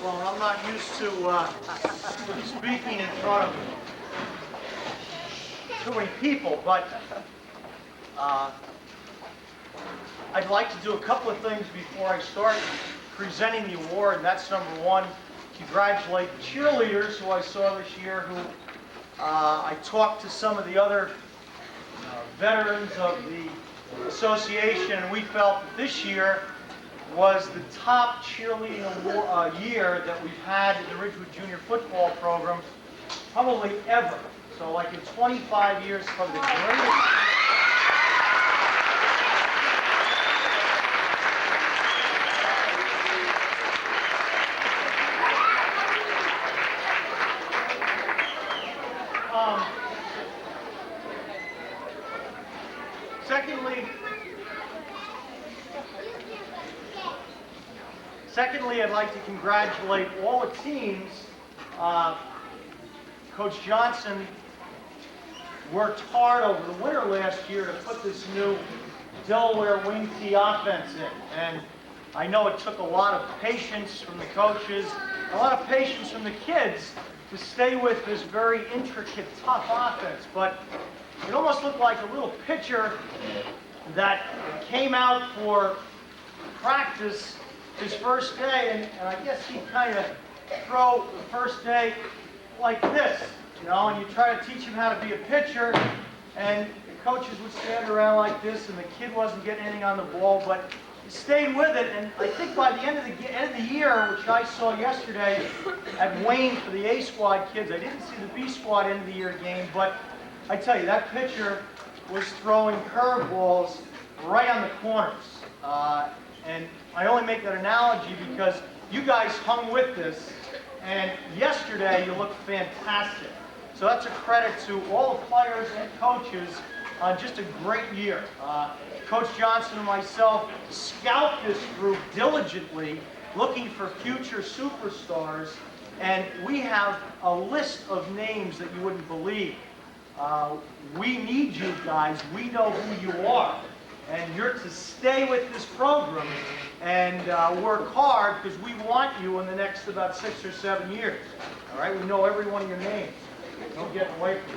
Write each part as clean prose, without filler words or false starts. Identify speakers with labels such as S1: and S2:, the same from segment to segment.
S1: microphone. I'm not used to speaking in front of too many people, but I'd like to do a couple of things before I start presenting the award, and that's number one, congratulate the cheerleaders who I saw this year, who I talked to some of the other veterans of the association, and we felt that this year was the top cheerleading year that we've had in the Ridgewood Junior Football program, probably ever. So like in 25 years, probably the greatest. Secondly, I'd like to congratulate all the teams. Coach Johnson worked hard over the winter last year to put this new Delaware wing tee offense in. And I know it took a lot of patience from the coaches, a lot of patience from the kids to stay with this very intricate, tough offense. But it almost looked like a little pitcher that came out for practice his first day, and I guess he'd kind of throw the first day like this, you know, and you try to teach him how to be a pitcher, and the coaches would stand around like this, and the kid wasn't getting anything on the ball, but he stayed with it, and I think by the end of the year, which I saw yesterday at Wayne for the A squad kids, I didn't see the B squad end of the year game, but I tell you, that pitcher was throwing curveballs right on the corners. And I only make that analogy because you guys hung with this, and yesterday you looked fantastic. So that's a credit to all the players and coaches on just a great year. Coach Johnson and myself scout this group diligently, looking for future superstars, and we have a list of names that you wouldn't believe. We need you guys. We know who you are. And you're to stay with this program and work hard, because we want you in the next about 6 or 7 years. All right? We know every one of your names. Don't get away from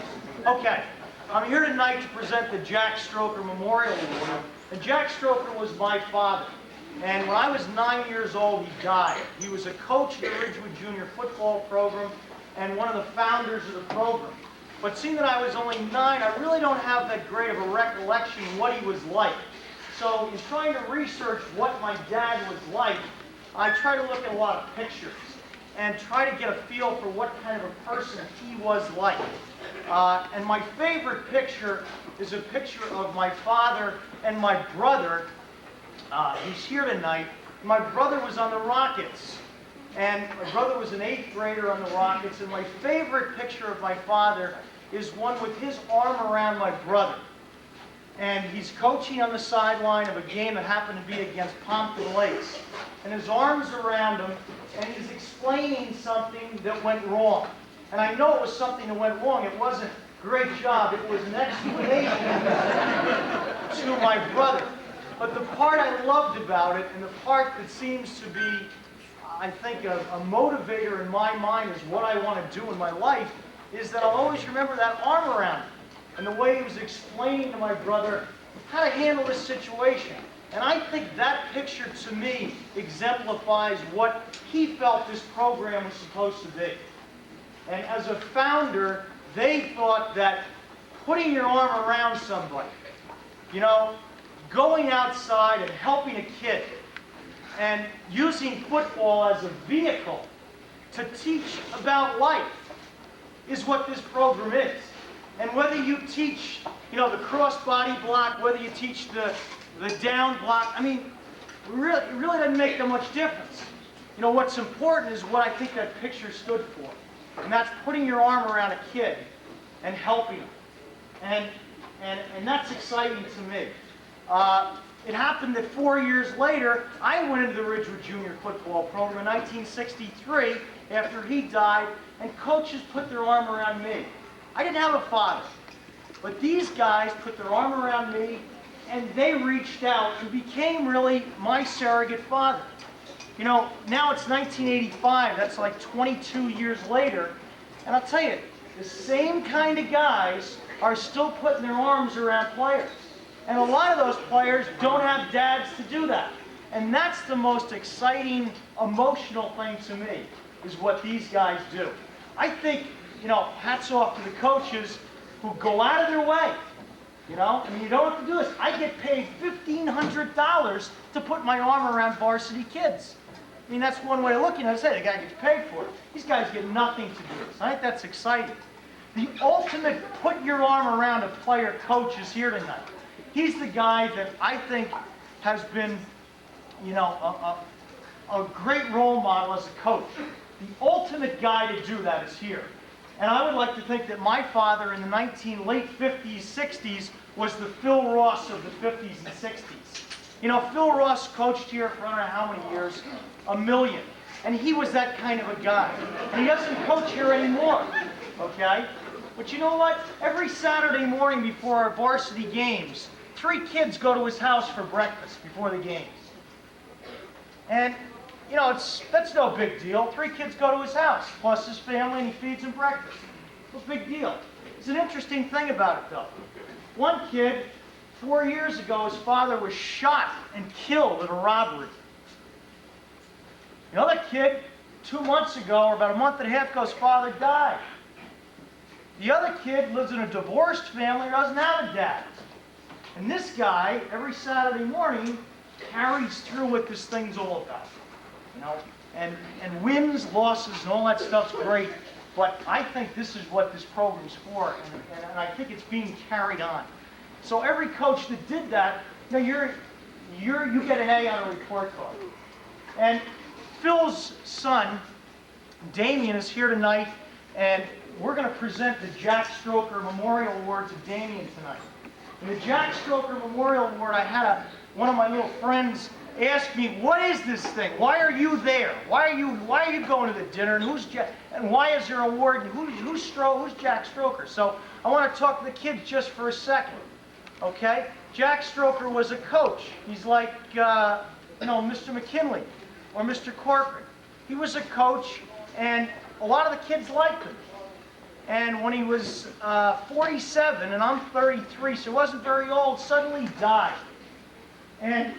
S1: us. Okay. I'm here tonight to present the Jack Stroker Memorial Award. And Jack Stroker was my father. And when I was 9 years old, he died. He was a coach of the Ridgewood Junior Football program and one of the founders of the program. But seeing that I was only 9, I really don't have that great of a recollection of what he was like. So in trying to research what my dad was like, I try to look at a lot of pictures and try to get a feel for what kind of a person he was like. And my favorite picture is a picture of my father and my brother. He's here tonight. My brother was on the Rockets. And my brother was an 8th grader on the Rockets, and my favorite picture of my father is one with his arm around my brother. And he's coaching on the sideline of a game that happened to be against Pompton Lakes. And his arm's around him, and he's explaining something that went wrong. And I know it was something that went wrong. It wasn't great job. It was an explanation to my brother. But the part I loved about it, and the part that seems to be, I think, a motivator in my mind is what I want to do in my life, is that I'll always remember that arm around him and the way he was explaining to my brother how to handle this situation. And I think that picture, to me, exemplifies what he felt this program was supposed to be. And as a founder, they thought that putting your arm around somebody, you know, going outside and helping a kid, and using football as a vehicle to teach about life is what this program is. And whether you teach, you know, the cross-body block, whether you teach the down block, I mean, it really doesn't make that much difference. You know, what's important is what I think that picture stood for. And that's putting your arm around a kid and helping him. And that's exciting to me. It happened that 4 years later, I went into the Ridgewood Junior Football program in 1963 after he died, and coaches put their arm around me. I didn't have a father, but these guys put their arm around me, and they reached out and became really my surrogate father. You know, now it's 1985, that's like 22 years later, and I'll tell you, the same kind of guys are still putting their arms around players. And a lot of those players don't have dads to do that. And that's the most exciting, emotional thing to me, is what these guys do. I think, you know, hats off to the coaches who go out of their way. You know, I mean, you don't have to do this. I get paid $1,500 to put my arm around varsity kids. I mean, that's one way of looking at it. I say the guy gets paid for it. These guys get nothing to do this. I think that's exciting. The ultimate put your arm around a player coach is here tonight. He's the guy that I think has been, you know, a great role model as a coach. The ultimate guy to do that is here. And I would like to think that my father in the late 50s, 60s was the Phil Ross of the 50s and 60s. You know, Phil Ross coached here for I don't know how many years, a million. And he was that kind of a guy. And he doesn't coach here anymore, okay? But you know what? Every Saturday morning before our varsity games, 3 kids go to his house for breakfast before the games. And, you know, that's no big deal. 3 kids go to his house, plus his family, and he feeds them breakfast. No big deal. There's an interesting thing about it, though. One kid, 4 years ago, his father was shot and killed in a robbery. Another kid, 2 months ago, or about a month and a half ago, his father died. The other kid lives in a divorced family, doesn't have a dad. And this guy, every Saturday morning, carries through what this thing's all about. You know, and wins, losses, and all that stuff's great. But I think this is what this program's for, and I think it's being carried on. So every coach that did that, you know, you get an A on a report card. And Phil's son, Damian, is here tonight, and we're going to present the Jack Stroker Memorial Award to Damian tonight. And the Jack Stroker Memorial Award, I had one of my little friends ask me, "What is this thing? Why are you there? Why are you going to the dinner? And why is there an award? Who's Jack Stroker?" So I want to talk to the kids just for a second. Okay? Jack Stroker was a coach. He's like, you know, Mr. McKinley or Mr. Corcoran. He was a coach, and a lot of the kids liked him. And when he was 47, and I'm 33, so he wasn't very old, suddenly died. And,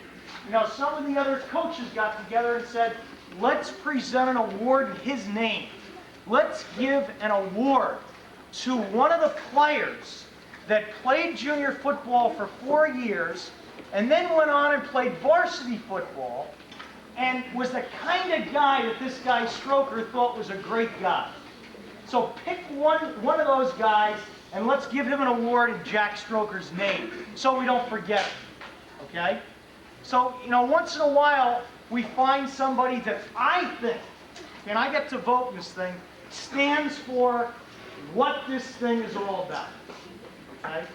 S1: you know, some of the other coaches got together and said, let's present an award in his name. Let's give an award to one of the players that played junior football for 4 years, and then went on and played varsity football, and was the kind of guy that this guy Stroker thought was a great guy. So pick one of those guys, and let's give him an award in Jack Stroker's name, so we don't forget him, okay? So, you know, once in a while, we find somebody that I think, and I get to vote in this thing, stands for what this thing is all about, okay?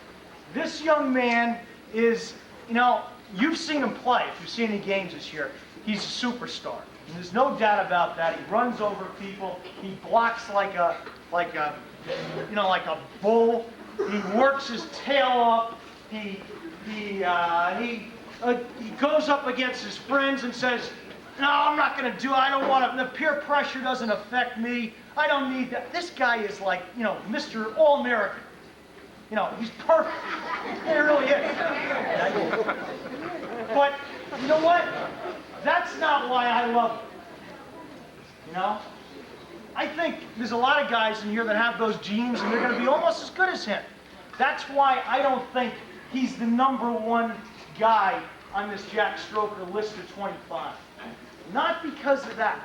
S1: This young man is, you know, you've seen him play, if you've seen any games this year. He's a superstar. And there's no doubt about that. He runs over people. He blocks like a bull. He works his tail off. He goes up against his friends and says, "No, I'm not going to do it. I don't want to. The peer pressure doesn't affect me. I don't need that." This guy is like, you know, Mr. All-American. You know, he's perfect. He really is. But you know what? That's not why I love him. You know? I think there's a lot of guys in here that have those genes, and they're going to be almost as good as him. That's why I don't think he's the #1 guy on this Jack Stroker list of 25. Not because of that,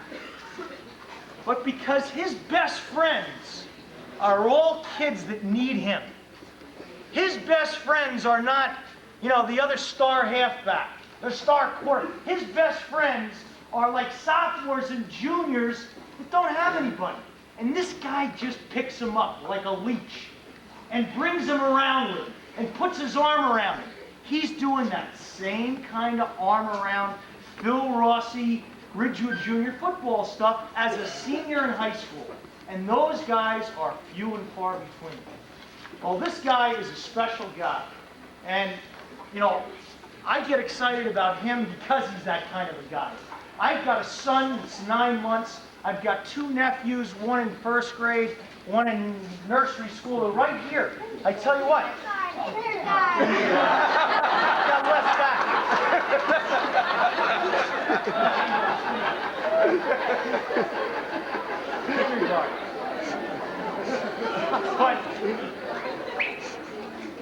S1: but because his best friends are all kids that need him. His best friends are not, you know, the other star halfback, the star quarterback. His best friends are like sophomores and juniors that don't have anybody. And this guy just picks them up like a leech and brings them around with him and puts his arm around him. He's doing that same kind of arm around Phil Rossi, Ridgewood junior football stuff as a senior in high school. And those guys are few and far between. Well, this guy is a special guy. And, you know, I get excited about him because he's that kind of a guy. I've got a son that's 9 months. I've got 2 nephews, one in first grade, one in nursery school. They're right here. I tell you what. Got left back.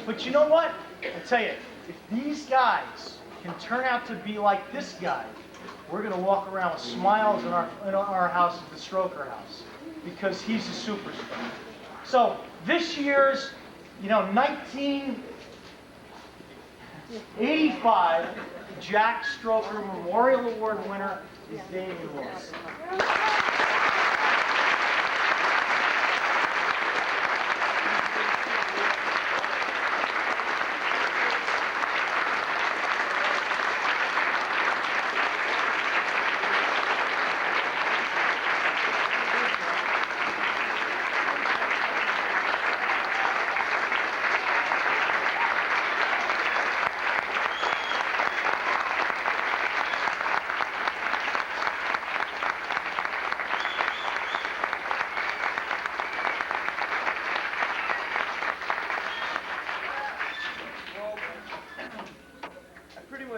S1: But you know what? I tell you, if these guys can turn out to be like this guy, we're going to walk around with smiles in our house at the Stroker house, because he's a superstar. So this year's, 1985 Jack Stroker Memorial Award winner is Damian Wilson.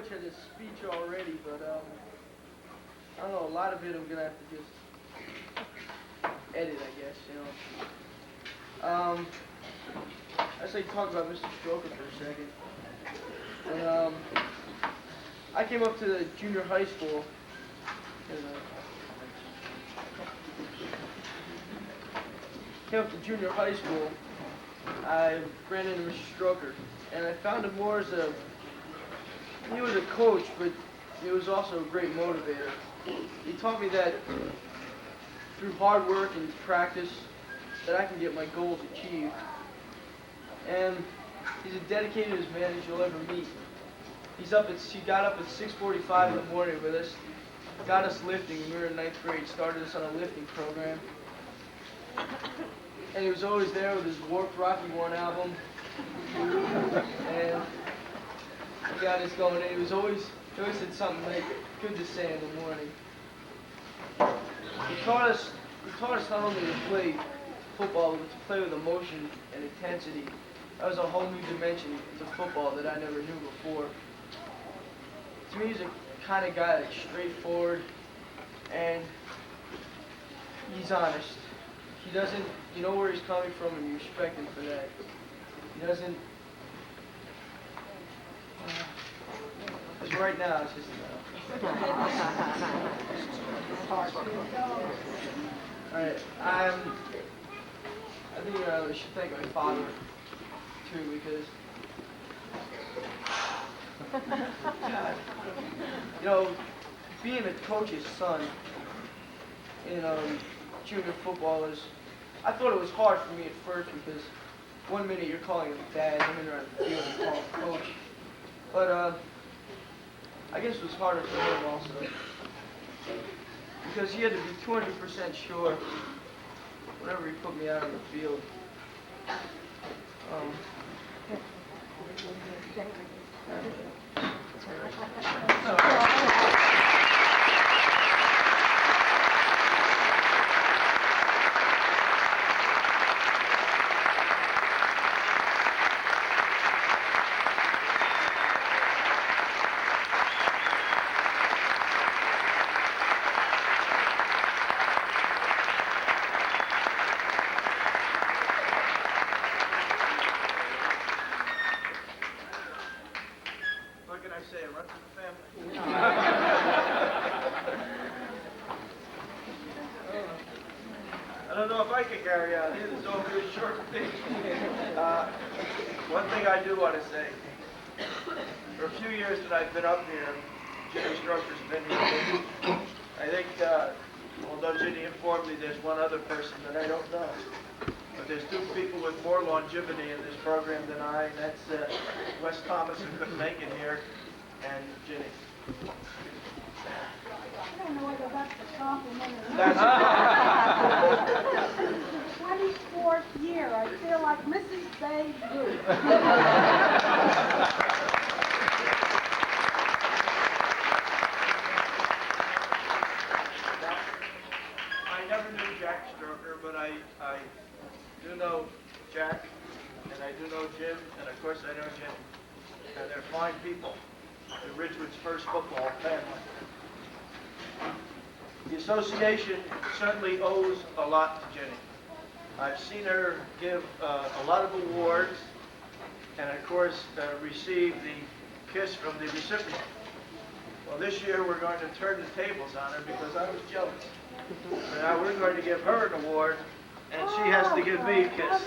S2: Had his speech already, but I don't know, a lot of it I'm gonna have to just edit, I guess, I'd like to talk about Mr. Stroker for a second. And, I came up to the junior high school, and, I ran into Mr. Stroker, and I found him more as he was a coach, but he was also a great motivator. He taught me that through hard work and practice, that I can get my goals achieved. And he's as dedicated as man as you'll ever meet. He got up at 6:45 in the morning with us, got us lifting when we were in 9th grade, started us on a lifting program. And he was always there with his Warped Rocky One album. And he got us going, and he always said something like good to say in the morning. He taught us not only to play football, but to play with emotion and intensity. That was a whole new dimension to football that I never knew before. To me, he's a kind of guy that's straightforward, and he's honest. He doesn't, you know where he's coming from, and you respect him for that. He doesn't. Because right now, it's just, Alright, I think I should thank my father, too, because, being a coach's son in junior football I thought it was hard for me at first, because one minute you're calling him dad, one minute around the field and calling him coach. But, I guess it was harder for him also, because he had to be 200% sure whenever he put me out on the field.
S3: I don't know if I can carry on. This is all really short thing. One thing I do want to say, for a few years that I've been up here, Jimmy Stroker's been here. I think, although Ginny informed me there's one other person that I don't know, but there's 2 people with more longevity in this program than I, and that's Wes Thomas, who couldn't make it here, and Ginny.
S4: I don't know whether that's the compliment or not.
S3: That's
S4: This is the 24th year. I feel like Mrs. Babe Ruth.
S3: people in Ridgewood's first football family. The association certainly owes a lot to Jenny. I've seen her give a lot of awards and, of course, receive the kiss from the recipient. Well, this year we're going to turn the tables on her because I was jealous. So now we're going to give her an award, and she has to give me a kiss.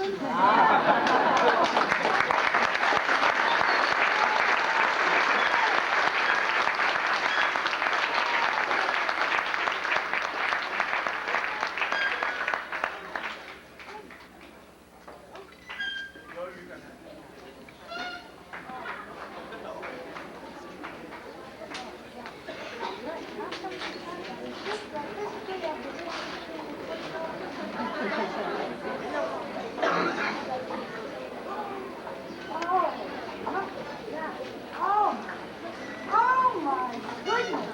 S4: Oh my goodness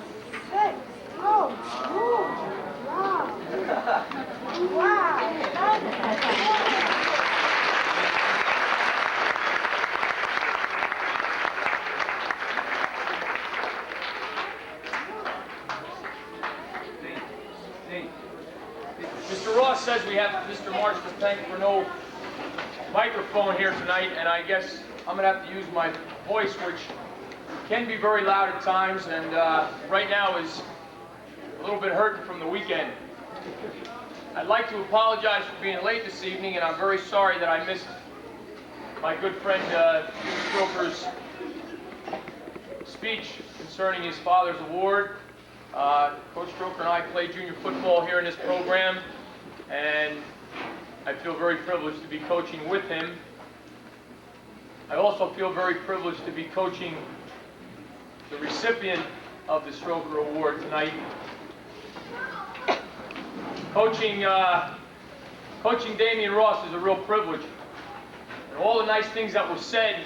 S4: sakes. Oh, wow. Wow.
S5: Mr. Ross says we have Mr. March to thank for no microphone here tonight, and I guess I'm going to have to use my voice, which can be very loud at times, and right now is a little bit hurting from the weekend. I'd like to apologize for being late this evening, and I'm very sorry that I missed my good friend Stroker's speech concerning his father's award. Coach Stroker and I played junior football here in this program, and I feel very privileged to be coaching with him. I also feel very privileged to be coaching the recipient of the Stroker Award tonight. Coaching Damian Ross is a real privilege. And all the nice things that were said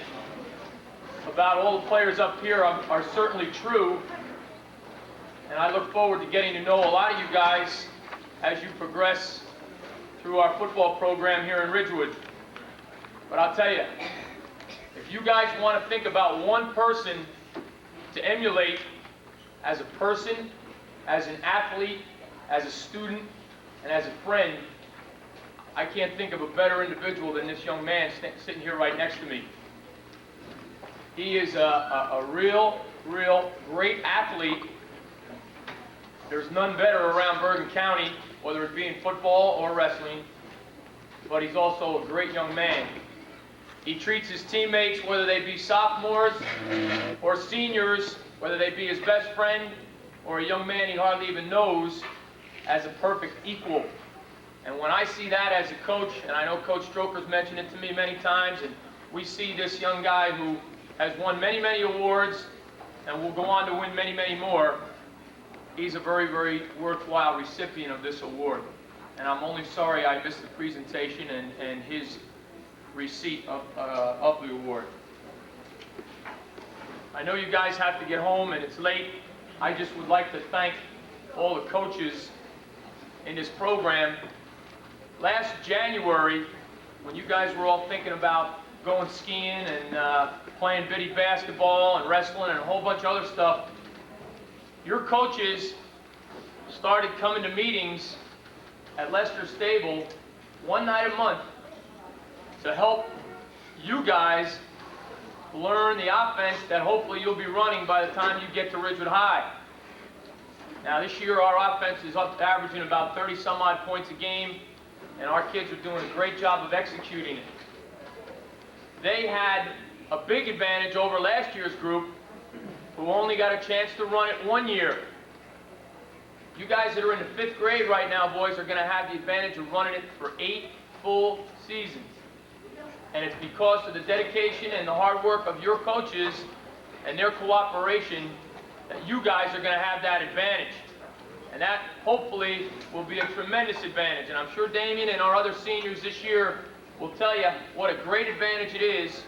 S5: about all the players up here are certainly true. And I look forward to getting to know a lot of you guys as you progress through our football program here in Ridgewood. But I'll tell you, if you guys want to think about one person to emulate as a person, as an athlete, as a student, and as a friend, I can't think of a better individual than this young man sitting here right next to me. He is a real great athlete. There's none better around Bergen County, whether it be in football or wrestling, but he's also a great young man. He treats his teammates, whether they be sophomores or seniors, whether they be his best friend or a young man he hardly even knows, as a perfect equal. And when I see that as a coach, and I know Coach Stroker's mentioned it to me many times, and we see this young guy who has won many awards and will go on to win many more, he's a very worthwhile recipient of this award. And I'm only sorry I missed the presentation and his receipt of the award. I know you guys have to get home and it's late. I just would like to thank all the coaches in this program. Last January, when you guys were all thinking about going skiing and playing biddy basketball and wrestling and a whole bunch of other stuff, your coaches started coming to meetings at Lester Stable one night a month to help you guys learn the offense that hopefully you'll be running by the time you get to Ridgewood High. Now this year our offense is averaging about 30 some odd points a game, and our kids are doing a great job of executing it. They had a big advantage over last year's group, who only got a chance to run it 1 year. You guys that are in the 5th grade right now, boys, are going to have the advantage of running it for 8 full seasons. And it's because of the dedication and the hard work of your coaches and their cooperation that you guys are going to have that advantage. And that, hopefully, will be a tremendous advantage. And I'm sure Damian and our other seniors this year will tell you what a great advantage it is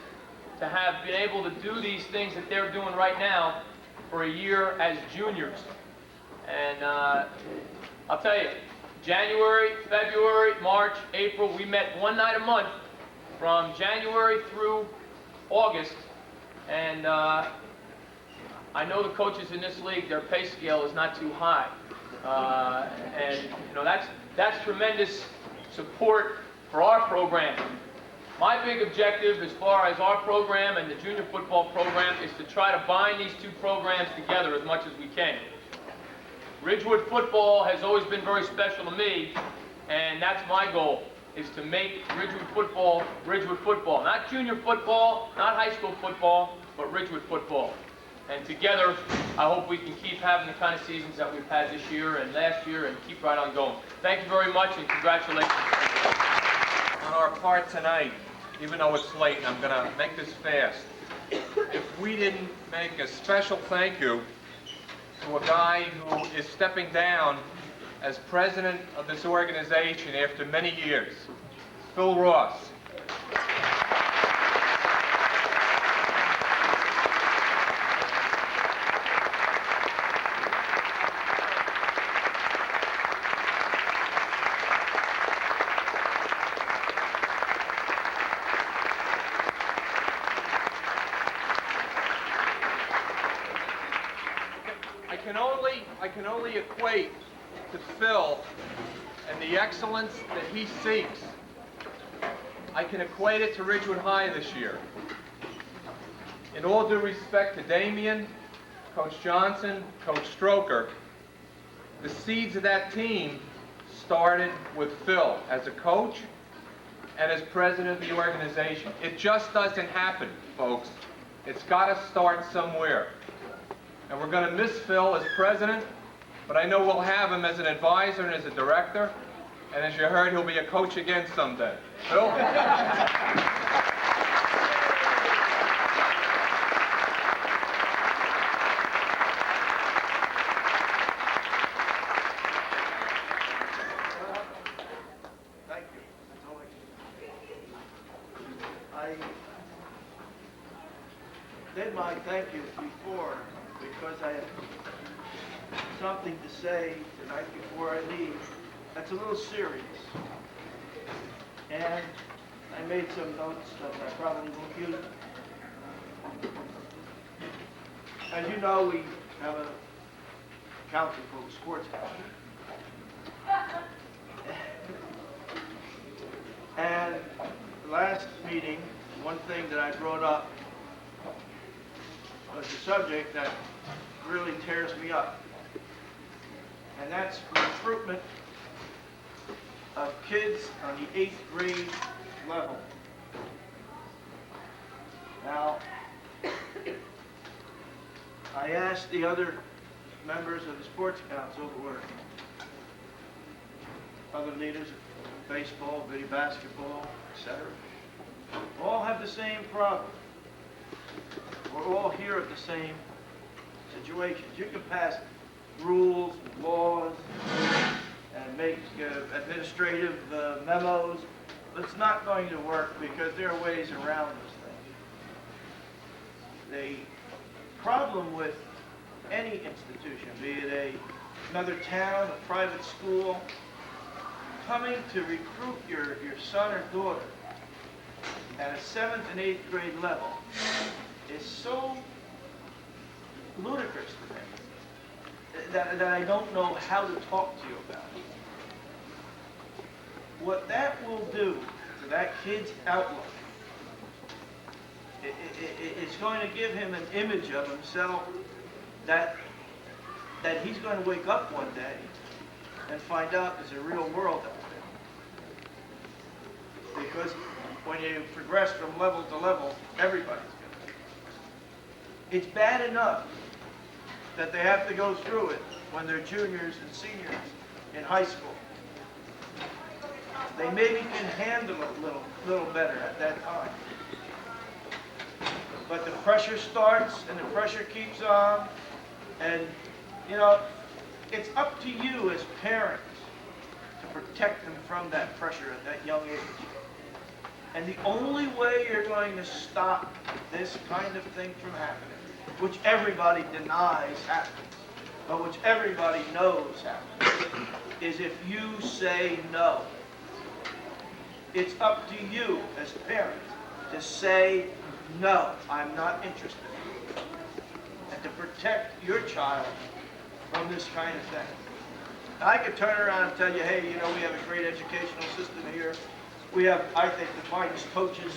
S5: to have been able to do these things that they're doing right now for a year as juniors. And I'll tell you, January, February, March, April, we met one night a month from January through August, and I know the coaches in this league, their pay scale is not too high. And you know, that's tremendous support for our program. My big objective as far as our program and the junior football program is to try to bind these two programs together as much as we can. Ridgewood football has always been very special to me, and that's my goal, is to make Ridgewood football. Not junior football, not high school football, but Ridgewood football. And together, I hope we can keep having the kind of seasons that we've had this year and last year and keep right on going. Thank you very much and congratulations.
S6: On our part tonight, even though it's late, and I'm going to make this fast, if we didn't make a special thank you to a guy who is stepping down as president of this organization after many years, Phil Ross. I can only equate to Phil and the excellence that he seeks. I can equate it to Ridgewood High this year. In all due respect to Damian, Coach Johnson, Coach Stroker, the seeds of that team started with Phil as a coach and as president of the organization. It just doesn't happen, folks. It's got to start somewhere. And we're going to miss Phil as president, but I know we'll have him as an advisor and as a director. And as you heard, he'll be a coach again someday. Phil?
S3: Thank you. That's all I can do. I did my thank yous before because I have something to say tonight before I leave that's a little serious. And I made some notes that I probably won't use. As you know, we have a council called the Sports Council. And last meeting, one thing that I brought up was a subject that really tears me up. And that's recruitment of kids on the 8th grade level. Now, I asked the other members of the Sports Council, who were other leaders of baseball, video basketball, etc., all have the same problem. We're all here at the same situations. You can pass rules, laws, and make administrative memos, but it's not going to work because there are ways around this thing. The problem with any institution, be it another town, a private school, coming to recruit your son or daughter at a 7th and 8th grade level is so ludicrous to me that I don't know how to talk to you about it. What that will do to that kid's outlook, it's going to give him an image of himself that he's going to wake up one day and find out there's a real world out there. Because when you progress from level to level, everybody's going to. It's bad enough that they have to go through it when they're juniors and seniors in high school. They maybe can handle it a little better at that time. But the pressure starts and the pressure keeps on, and you know, it's up to you as parents to protect them from that pressure at that young age. And the only way you're going to stop this kind of thing from happening, which everybody denies happens, but which everybody knows happens, is if you say no. It's up to you as parents to say, no, I'm not interested. And to protect your child from this kind of thing. I could turn around and tell you, hey, you know, we have a great educational system here. We have, I think, the finest coaches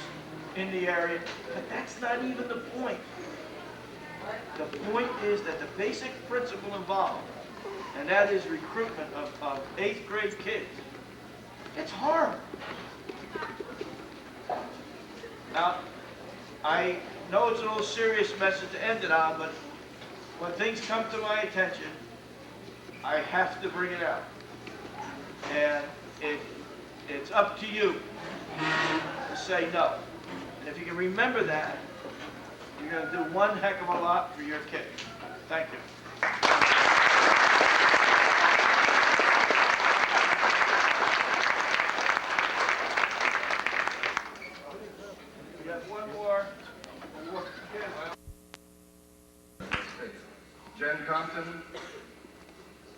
S3: in the area, but that's not even the point. The point is that the basic principle involved, and that is recruitment of 8th grade kids, it's horrible. Now, I know it's a little serious message to end it on, but when things come to my attention, I have to bring it out. And it's up to you to say no. And if you can remember that, you're going to do one heck of a lot for your kid. Thank you. We have one more.
S7: Jen Compton,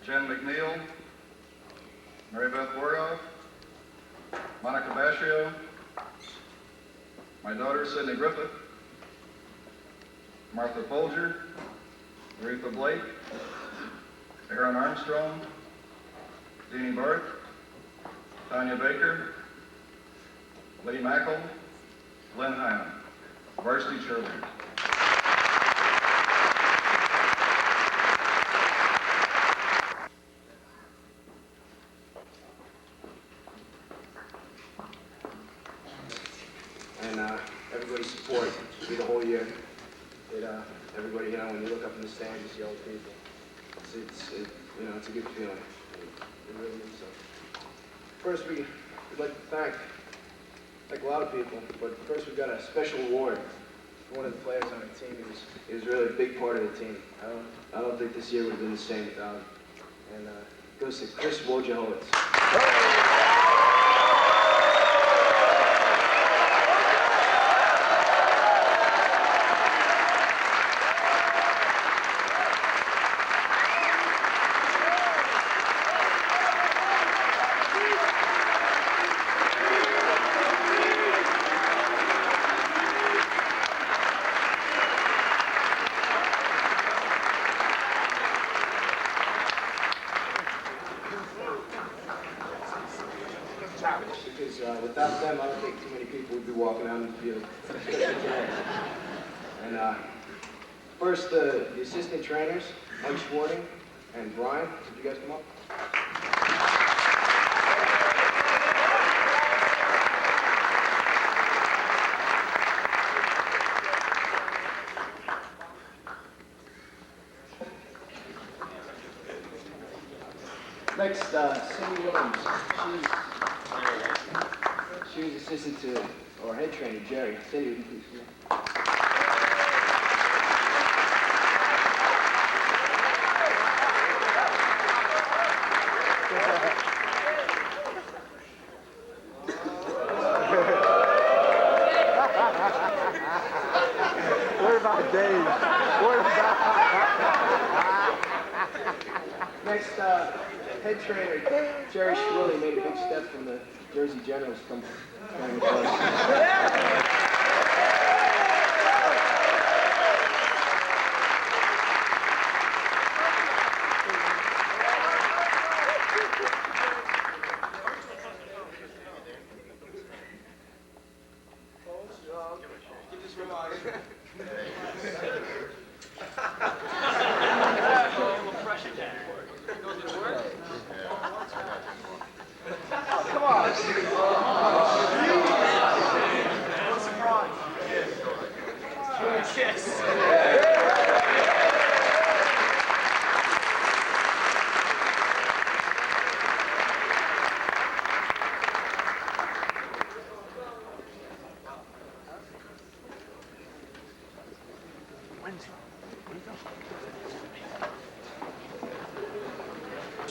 S7: Jen McNeil, Mary Beth Borgoff, Monica Bascio, my daughter Sydney Griffith, Martha Folger, Aretha Blake, Aaron Armstrong, Deanie Barth, Tanya Baker, Lee Mackel, Glen Hyman, varsity cheerleaders.
S8: And everybody's support through the whole year. Everybody, you know, when you look up in the stands, you see all the people. You know, it's a good feeling. It really is. So. First, we'd like to thank a lot of people, but first we've got a special award for one of the players on the team. He was really a big part of the team. I don't think this year would have been the same without him. And it goes to Chris Wojciechowicz. Because without them, I don't think too many people would be walking out in the field. And first, the assistant trainers, Mike Schwarting and Brian, could you guys come up? Next, Cindy Williams. She was assistant to our head trainer, Jerry. Cindy, would you please come?
S9: What about Dave? What about...
S8: Next, head trainer, Jerry Schwilly made a big step from the Jersey Generals come training with us.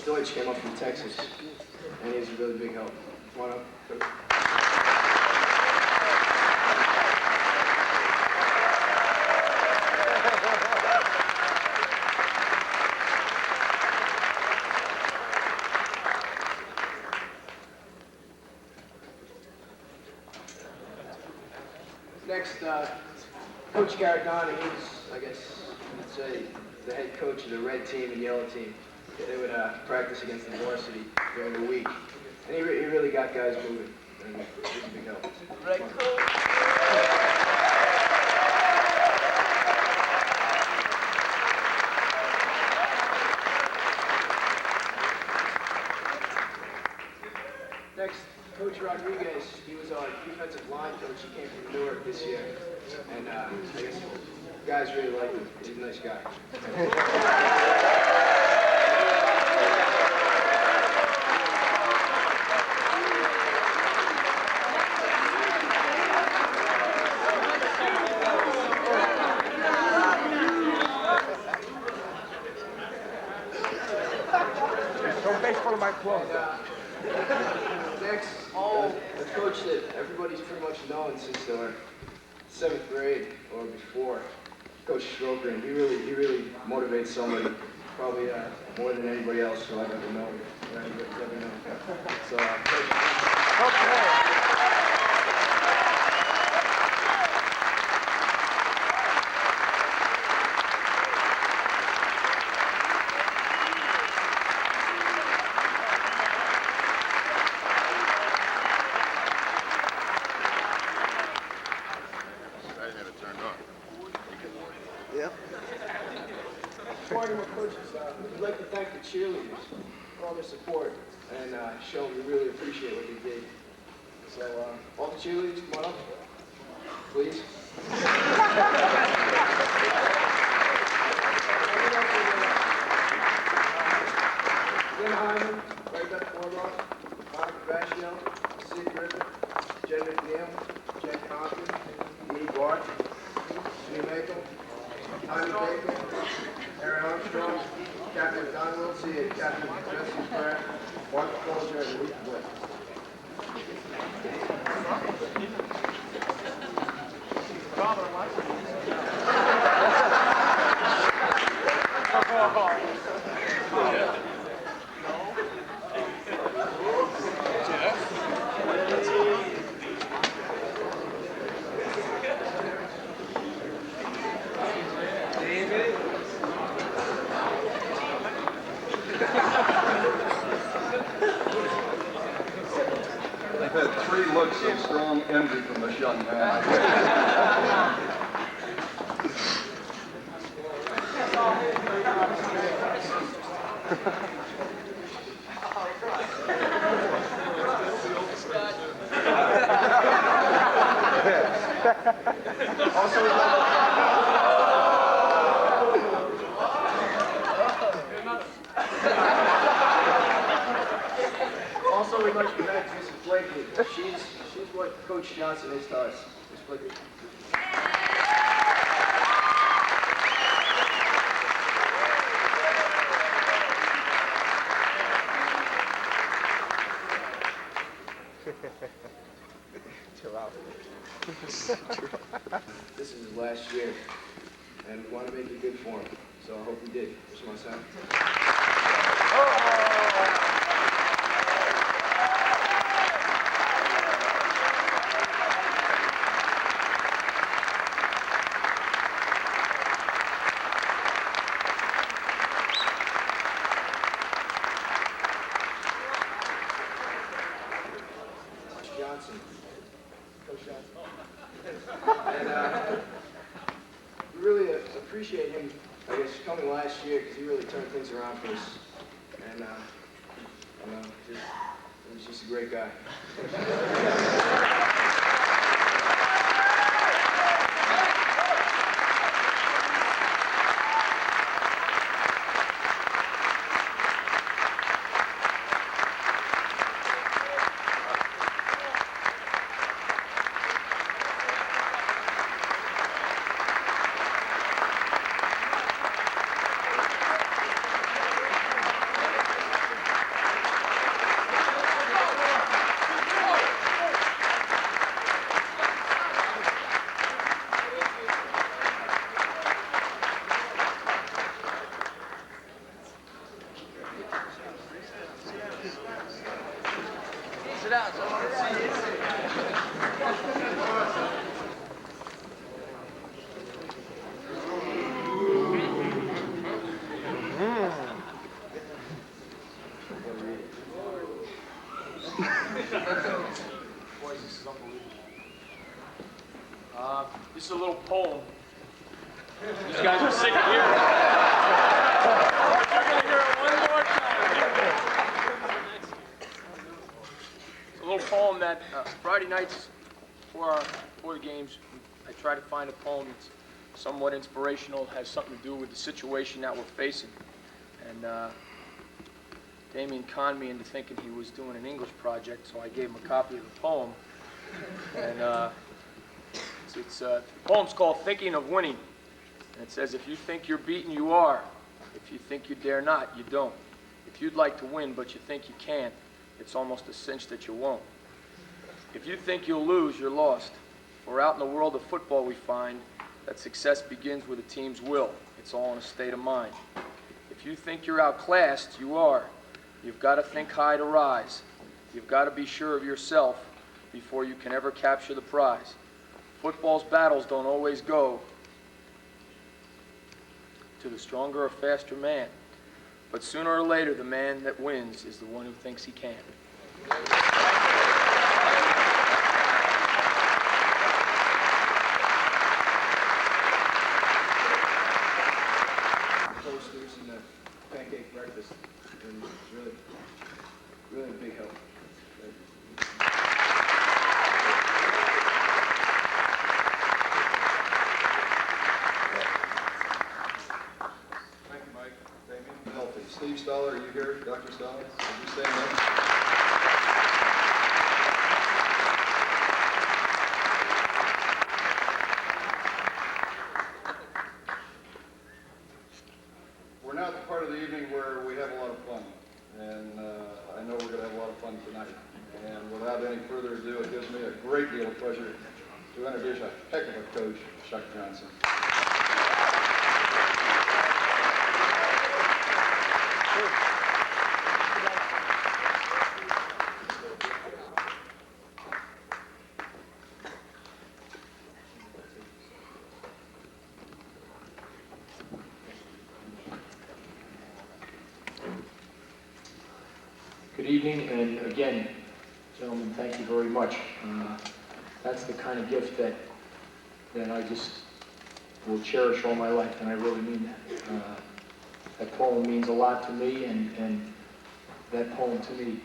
S8: Deutsch came up from Texas, and he was a really big help. Come on up. Next, Coach Garagani, he's, I guess, say the head coach of the red team and yellow team. They would practice against the varsity during the week. And he really got guys moving. And it was a big help.
S2: Red coach.
S8: Next, Coach Rodriguez, he was our defensive line coach. He came from Newark this year. And I guess guys really liked him. He's a nice guy.
S9: Don't make fun of my clothes.
S8: Next, the coach that everybody's pretty much known since they were 7th grade or before, Coach Stroker, and he really motivates somebody, probably more than anybody else who I've ever known. So, Coach. Starting with coaches, we'd like to thank the cheerleaders for all their support and show them we really appreciate what they did. So, all the cheerleaders, come on up, please. Glen Hyman, right back foremost, Monica Vashio, Sid Griffin, Jen McNeil, Jen Compton, Dee Bart, Sue Makel, Tommy Baker, Aaron Armstrong, Captain Don Wiltsey, and Captain Jesse Pratt, Mark Folger, and Ridgewood.
S7: I've had 3 looks of strong envy from this young man.
S8: Also, we'd like to thank Mrs. Blakely. She's what Coach Johnson is to us. Miss Blakely.
S9: Chill out.
S8: This is his last year, and we want to make it good for him. So I hope we did. This is my son. Johnson. Coach Johnson. And we really appreciate him, I guess, coming last year because he really turned things around for us. And he was just a great guy.
S2: Sit down, so I want to see you.
S5: Boys, this is unbelievable. This is a little poem. These guys are sick of hearing it. But you're going to hear it one more time. It's a little poem that Friday nights before the games, I try to find a poem that's somewhat inspirational, has something to do with the situation that we're facing. And Damian conned me into thinking he was doing an English project, so I gave him a copy of the poem. And the poem's called Thinking of Winning. And it says, if you think you're beaten, you are. If you think you dare not, you don't. If you'd like to win, but you think you can't, it's almost a cinch that you won't. If you think you'll lose, you're lost. For out in the world of football we find that success begins with a team's will. It's all in a state of mind. If you think you're outclassed, you are. You've got to think high to rise. You've got to be sure of yourself before you can ever capture the prize. Football's battles don't always go to the stronger or faster man. But sooner or later, the man that wins is the one who thinks he can.
S8: Toasters and the pancake breakfast, and it's really a big help.
S7: Thank you, Mike. Damian. Healthy. Steve Stoller, are you here? Dr. Stoller? Would you stand up? We're now at the part of the evening where we have a lot of fun. And I know we're going to have a lot of fun tonight. And without any further ado, it gives me a great deal of pleasure to introduce a heck of a coach, Chuck Johnson.
S10: Good evening, and again, gentlemen, thank you very much. That's the kind of gift that I just will cherish all my life, and I really mean that. That poem means a lot to me, and that poem to me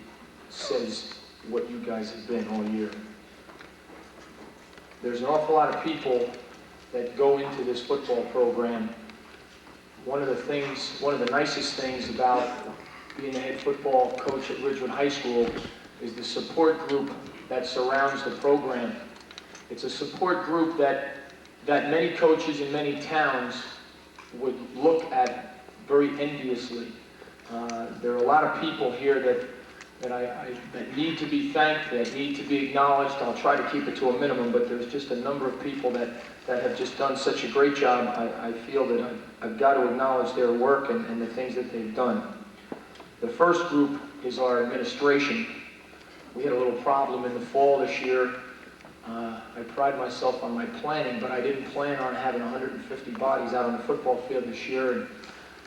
S10: says what you guys have been all year. There's an awful lot of people that go into this football program. One of the nicest things about being the head football coach at Ridgewood High School is the support group that surrounds the program. It's a support group that many coaches in many towns would look at very enviously. There are a lot of people here that need to be thanked, that need to be acknowledged. I'll try to keep it to a minimum, but there's just a number of people that have just done such a great job. I feel that I've got to acknowledge their work and the things that they've done. The first group is our administration. We had a little problem in the fall this year. I pride myself on my planning, but I didn't plan on having 150 bodies out on the football field this year. And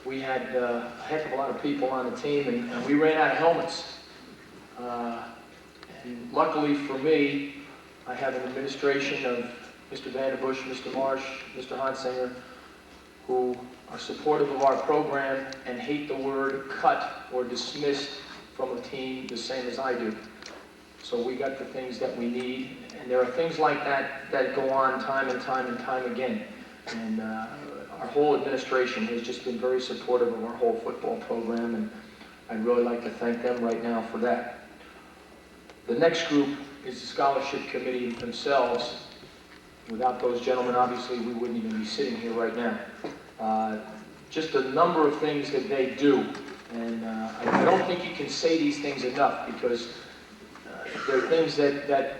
S10: we had a heck of a lot of people on the team, and we ran out of helmets. And luckily for me, I have an administration of Mr. Vanderbush, Mr. Marsh, Mr. Hansinger, who are supportive of our program and hate the word cut or dismissed from a team the same as I do. So we got the things that we need, and there are things like that that go on time and time and time again. And our whole administration has just been very supportive of our whole football program, and I'd really like to thank them right now for that. The next group is the scholarship committee themselves. Without those gentlemen, obviously, we wouldn't even be sitting here right now. Just a number of things that they do, and I don't think you can say these things enough, because they're things that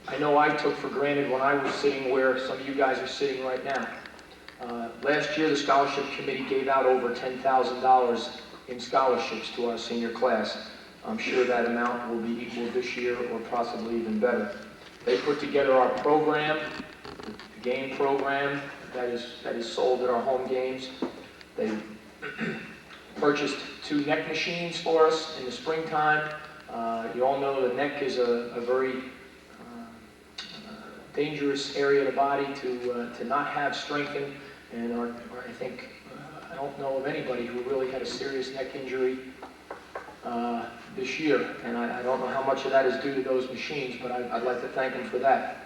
S10: I know I took for granted when I was sitting where some of you guys are sitting right now. Last year, the scholarship committee gave out over $10,000 in scholarships to our senior class. I'm sure that amount will be equal this year, or possibly even better. They put together our program, the game program that is sold at our home games. They purchased 2 neck machines for us in the springtime. You all know the neck is a very dangerous area of the body to not have strengthened, and I think I don't know of anybody who really had a serious neck injury this year, and I don't know how much of that is due to those machines, but I'd like to thank them for that.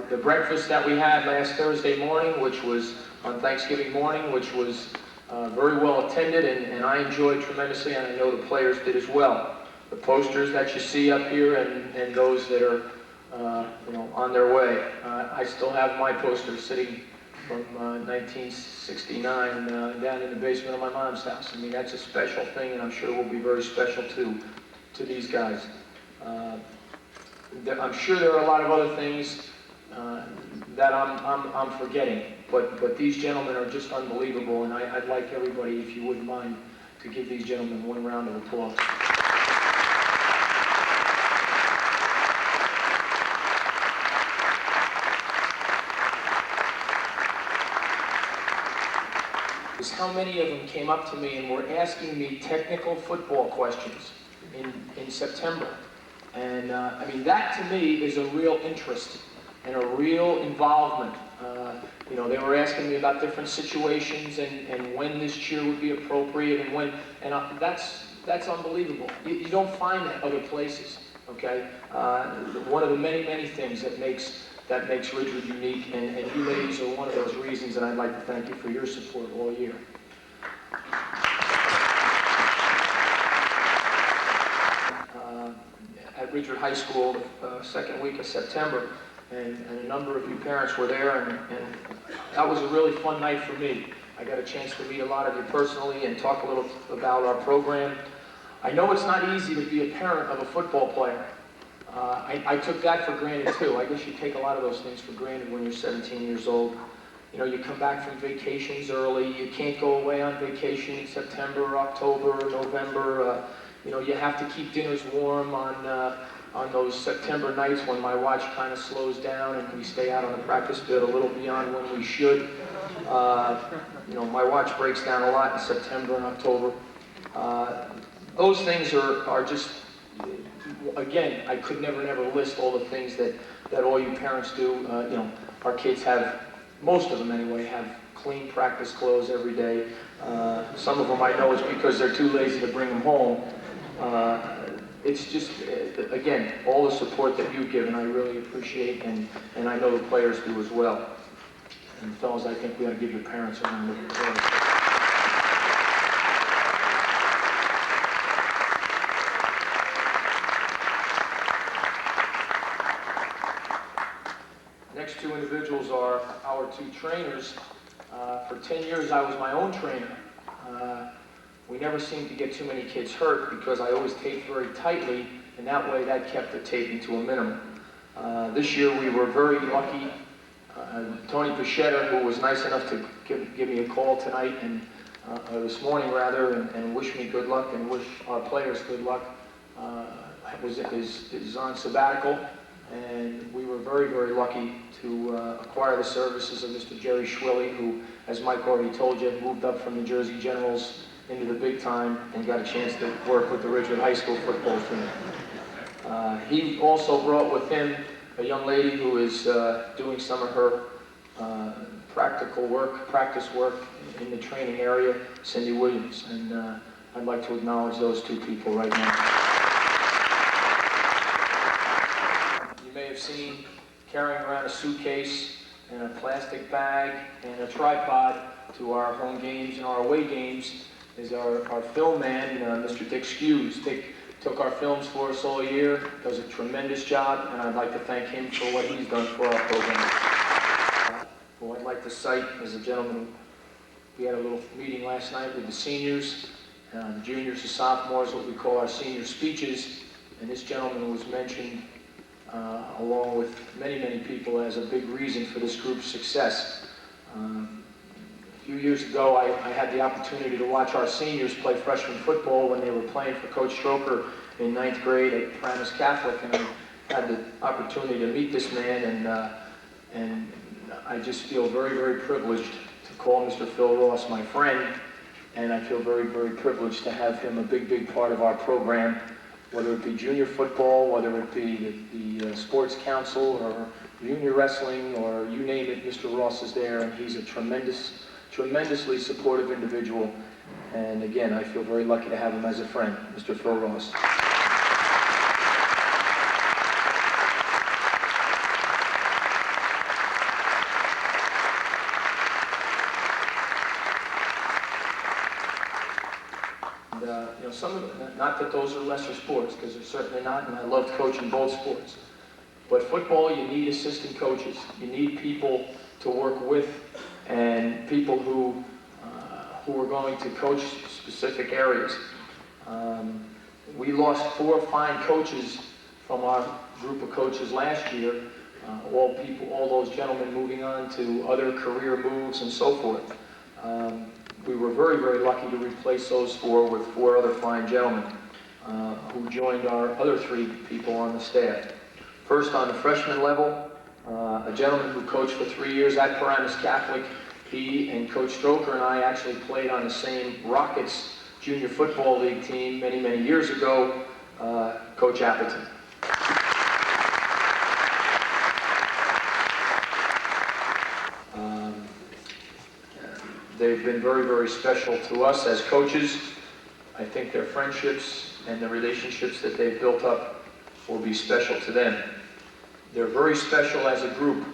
S10: The breakfast that we had last Thursday morning, which was on Thanksgiving morning, which was very well attended, and I enjoyed tremendously, and I know the players did as well. The posters that you see up here and those that are on their way. I still have my poster sitting from 1969 down in the basement of my mom's house. I mean, that's a special thing, and I'm sure will be very special to these guys. I'm sure there are a lot of other things that I'm forgetting, but these gentlemen are just unbelievable, and I'd like everybody, if you wouldn't mind, to give these gentlemen one round of applause. Is how many of them came up to me and were asking me technical football questions in September. And I mean, that to me is a real interest and a real involvement. They were asking me about different situations and when this cheer would be appropriate and when, and that's unbelievable. You don't find that other places, okay? One of the many, many things that makes Ridgewood unique, and you ladies are one of those reasons, and I'd like to thank you for your support all year. At Ridgewood High School, second week of September, and a number of you parents were there, and that was a really fun night for me. I got a chance to meet a lot of you personally and talk a little about our program. I know it's not easy to be a parent of a football player. I took that for granted too. I guess you take a lot of those things for granted when you're 17 years old. You come back from vacations early. You can't go away on vacation in September, or October, or November. You have to keep dinners warm on those September nights when my watch kind of slows down and we stay out on the practice field a little beyond when we should. My watch breaks down a lot in September and October. Those things are just, again, I could never list all the things that all you parents do. Our kids have, most of them anyway, have clean practice clothes every day. Some of them I know it's because they're too lazy to bring them home. It's just, again, all the support that you've given I really appreciate, and I know the players do as well. And fellas, I think we ought to give your parents a round of applause. Next two individuals are our two trainers. For 10 years, I was my own trainer. We never seemed to get too many kids hurt because I always taped very tightly, and that kept the taping to a minimum. This year, we were very lucky. Tony Pichetta, who was nice enough to give me a call tonight, and this morning rather, and wish me good luck and wish our players good luck, is on sabbatical. And we were very, very lucky to acquire the services of Mr. Jerry Schwilly, who, as Mike already told you, moved up from the Jersey Generals into the big time and got a chance to work with the Ridgewood High School football team. He also brought with him a young lady who is doing some of her practice work in the training area, Cindy Williams. And I'd like to acknowledge those two people right now. You may have seen carrying around a suitcase and a plastic bag and a tripod to our home games and our away games is our film man, Mr. Dick Skews. Dick took our films for us all year, does a tremendous job, and I'd like to thank him for what he's done for our program. Who I'd like to cite is a gentleman. We had a little meeting last night with the seniors, the juniors and sophomores, what we call our senior speeches, and this gentleman was mentioned along with many, many people as a big reason for this group's success. A few years ago, I had the opportunity to watch our seniors play freshman football when they were playing for Coach Stroker in 9th grade at Paramus Catholic, and I had the opportunity to meet this man, and I just feel very, very privileged to call Mr. Phil Ross my friend, and I feel very, very privileged to have him a big, big part of our program. whether it be junior football, whether it be the sports council or junior wrestling, or you name it, Mr. Ross is there, and he's a tremendously supportive individual. And again, I feel very lucky to have him as a friend, Mr. Phil Ross. And, some of them, not that those are lesser sports, because they're certainly not, and I loved coaching both sports. But football, you need assistant coaches. You need people to work with, and people who are going to coach specific areas. We lost 4 fine coaches from our group of coaches last year. All those gentlemen moving on to other career moves and so forth. We were very, very lucky to replace those 4 with 4 other fine gentlemen who joined our other 3 people on the staff. First, on the freshman level, a gentleman who coached for 3 years at Paramus Catholic. He and Coach Stroker and I actually played on the same Rockets Junior Football League team many, many years ago, Coach Appleton. They've been very, very special to us as coaches. I think their friendships and the relationships that they've built up will be special to them. They're very special as a group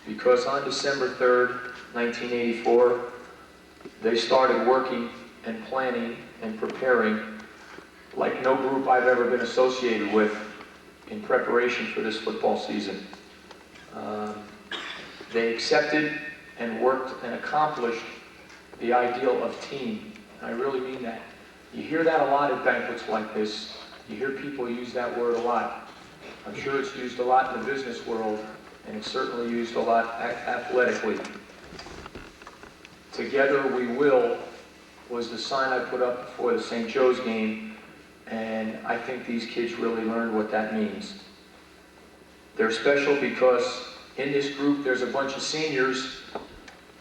S10: because on December 3rd, 1984, they started working and planning and preparing like no group I've ever been associated with in preparation for this football season. They accepted and worked and accomplished the ideal of team. And I really mean that. You hear that a lot at banquets like this. You hear people use that word a lot. I'm sure it's used a lot in the business world, and it's certainly used a lot athletically. Together we will was the sign I put up before the St. Joe's game, and I think these kids really learned what that means. They're special because in this group there's a bunch of seniors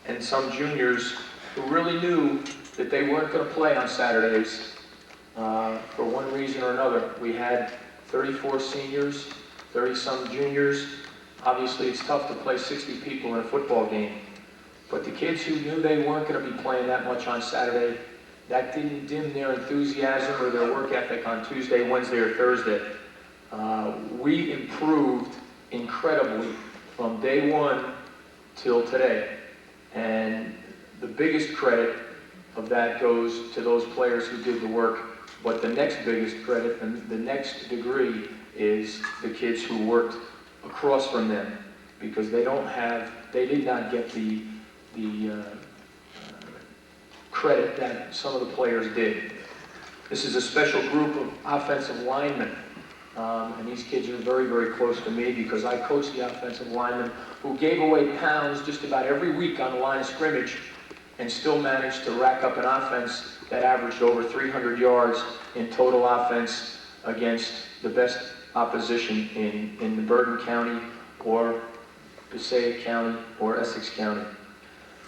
S10: and some juniors who really knew that they weren't going to play on Saturdays for one reason or another. We had 34 seniors, 30-some juniors. Obviously, it's tough to play 60 people in a football game. But the kids who knew they weren't going to be playing that much on Saturday, that didn't dim their enthusiasm or their work ethic on Tuesday, Wednesday, or Thursday. We improved incredibly from day one till today. And the biggest credit of that goes to those players who did the work. But the next biggest credit and the next degree is the kids who worked across from them, because they did not get the credit that some of the players did. This is a special group of offensive linemen, and these kids are very, very close to me because I coached the offensive linemen who gave away pounds just about every week on the line of scrimmage and still managed to rack up an offense that averaged over 300 yards in total offense against the best opposition in the Bergen County or Passaic County or Essex County.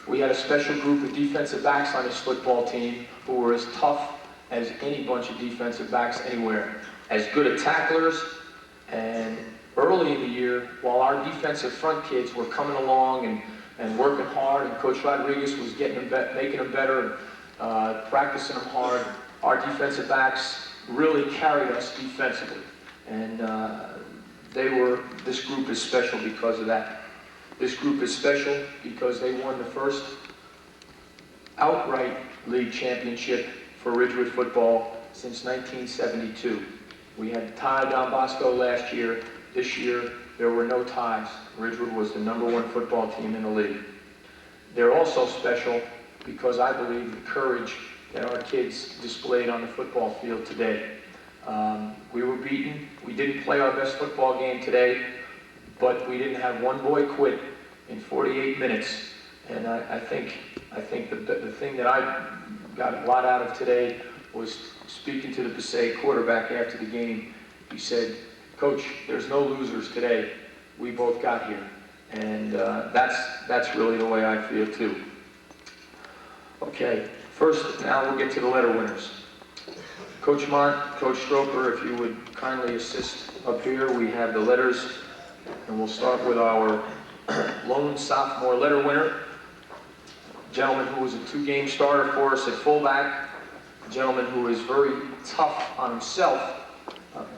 S10: We had a special group of defensive backs on this football team who were as tough as any bunch of defensive backs anywhere. As good at tacklers, and early in the year, while our defensive front kids were coming along and working hard, and Coach Rodriguez was making them better, practicing them hard, our defensive backs really carried us defensively. And this group is special because of that. This group is special because they won the first outright league championship for Ridgewood football since 1972. We had a tie Don Bosco last year. This year, there were no ties. Ridgewood was the #1 football team in the league. They're also special because I believe the courage that our kids displayed on the football field today. We were beaten. We didn't play our best football game today, but we didn't have one boy quit in 48 minutes. And I think the thing that I got a lot out of today was speaking to the Passaic quarterback after the game. He said, "Coach, there's no losers today. We both got here." And that's really the way I feel too. Okay, first, now we'll get to the letter winners. Coach Mont, Coach Stroper, if you would kindly assist up here, we have the letters, and we'll start with our lone sophomore letter winner, a gentleman who was a 2-game starter for us at fullback, a gentleman who is very tough on himself,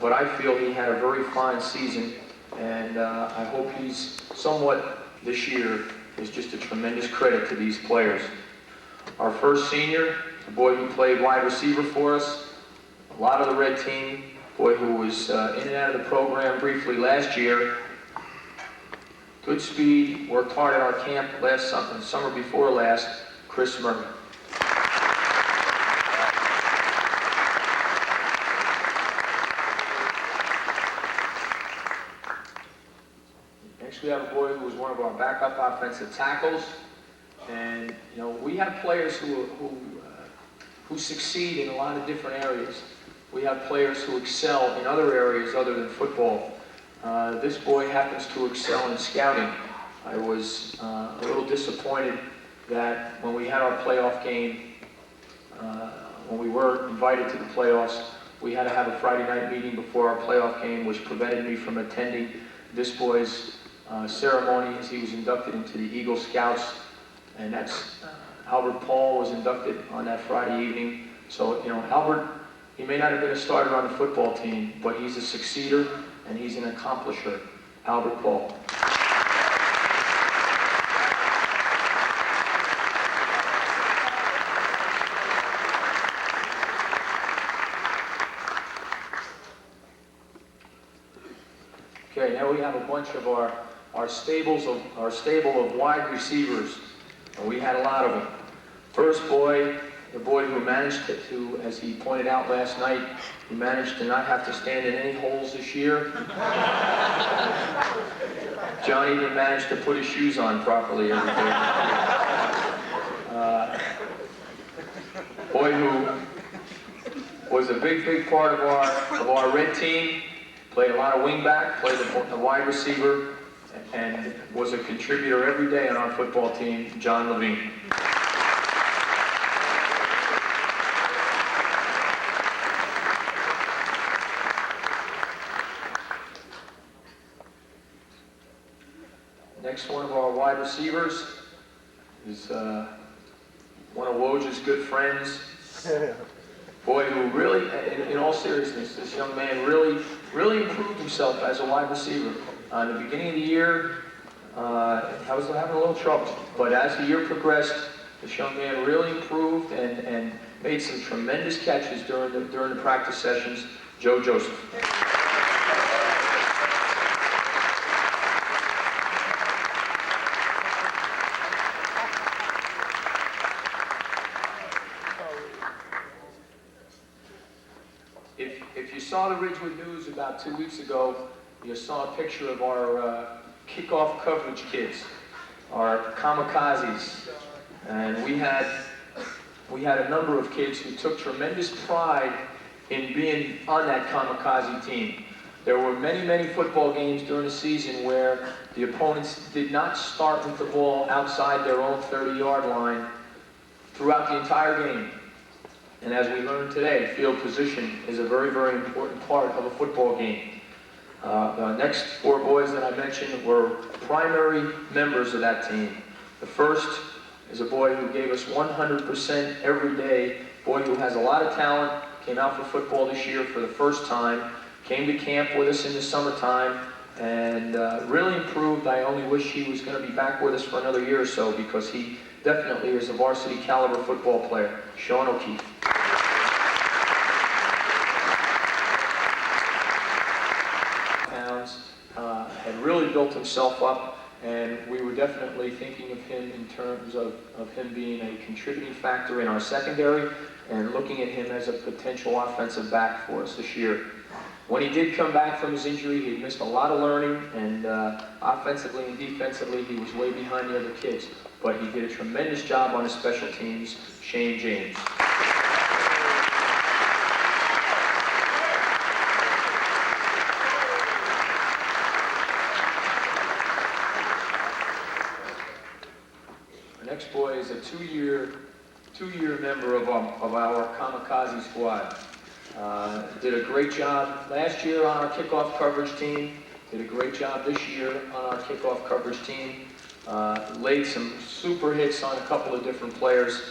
S10: but I feel he had a very fine season, and I hope he's somewhat this year is just a tremendous credit to these players. Our first senior, a boy who played wide receiver for us, a lot of the red team, boy who was in and out of the program briefly last year. Good speed, worked hard at our camp last summer before last, Chris Murray. Next we have a boy who was one of our backup offensive tackles. And, you know, we have players who succeed in a lot of different areas. We have players who excel in other areas other than football. This boy happens to excel in scouting. I was a little disappointed that when we had our playoff game, when we were invited to the playoffs, we had to have a Friday night meeting before our playoff game, which prevented me from attending this boy's ceremony as he was inducted into the Eagle Scouts. And that's Albert Paul was inducted on that Friday evening. So, you know, Albert, he may not have been a starter on the football team, but he's a succeeder and he's an accomplisher. Albert Paul. Okay, now we have a bunch of our stable of wide receivers, and we had a lot of them. First boy, the boy who managed to, as he pointed out last night, he managed to not have to stand in any holes this year. John even managed to put his shoes on properly every day. Boy who was a big part of our red team, played a lot of wingback, played a wide receiver, and was a contributor every day on our football team, John Levine. Next one of our wide receivers is one of Woj's good friends. Boy who really, in all seriousness, this young man really improved himself as a wide receiver. In the beginning of the year, I was having a little trouble, but as the year progressed, this young man really improved and made some tremendous catches during the practice sessions. Joe Joseph. If you saw the Ridgewood News about 2 weeks ago, you saw a picture of our kickoff coverage kids, our kamikazes, and we had a number of kids who took tremendous pride in being on that kamikaze team. There were many football games during the season where the opponents did not start with the ball outside their own 30-yard line throughout the entire game. And as we learned today, field position is a very important part of a football game. The next 4 boys that I mentioned were primary members of that team. The first is a boy who gave us 100% every day, boy who has a lot of talent, came out for football this year for the first time, came to camp with us in the summertime, and really improved. I only wish he was going to be back with us for another year or so, because he definitely is a varsity caliber football player, Sean O'Keefe. Had really built himself up, and we were definitely thinking of him in terms of him being a contributing factor in our secondary and looking at him as a potential offensive back for us this year. When he did come back from his injury, he had missed a lot of learning, and offensively and defensively he was way behind the other kids. But he did a tremendous job on his special teams, Shane James. Our next boy is a two-year member of our kamikaze squad. Did a great job last year on our kickoff coverage team. Did a great job this year on our kickoff coverage team. Laid some super hits on a couple of different players.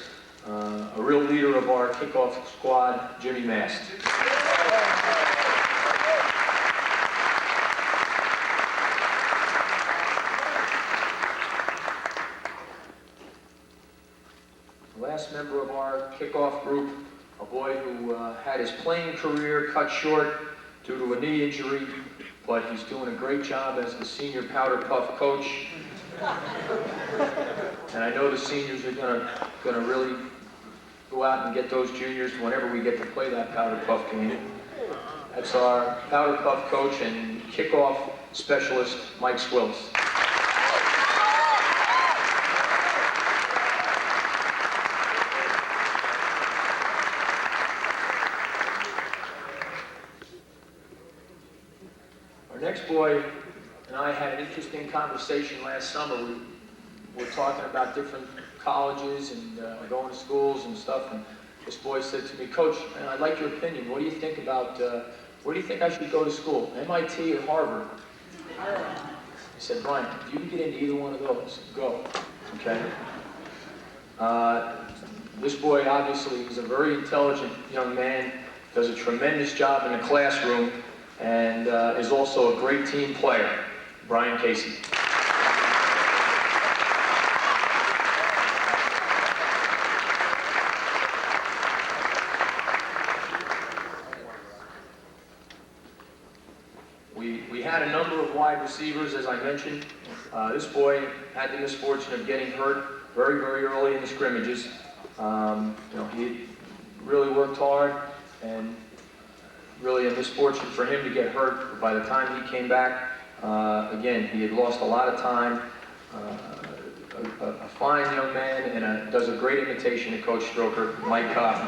S10: A real leader of our kickoff squad, Jimmy Mast. The last member of our kickoff group, a boy who had his playing career cut short due to a knee injury, but he's doing a great job as the senior Powder Puff coach. And I know the seniors are gonna really go out and get those juniors whenever we get to play that Powder Puff game. That's our Powder Puff coach and kickoff specialist, Mike Swills. Our next boy and I had an interesting conversation last summer. We were talking about different colleges and going to schools and stuff, and this boy said to me, "Coach, man, I'd like your opinion. What do you think about, where do you think I should go to school, MIT or Harvard?" He said, "Brian, if you can get into either one of those, go." Okay? This boy, obviously, is a very intelligent young man, does a tremendous job in the classroom, and is also a great team player, Brian Casey. We had a number of wide receivers, as I mentioned. This boy had the misfortune of getting hurt very, very early in the scrimmages. He really worked hard, and really a misfortune for him to get hurt. But by the time he came back, again, he had lost a lot of time. A fine young man, and does a great imitation of Coach Stroker, Mike Cobb.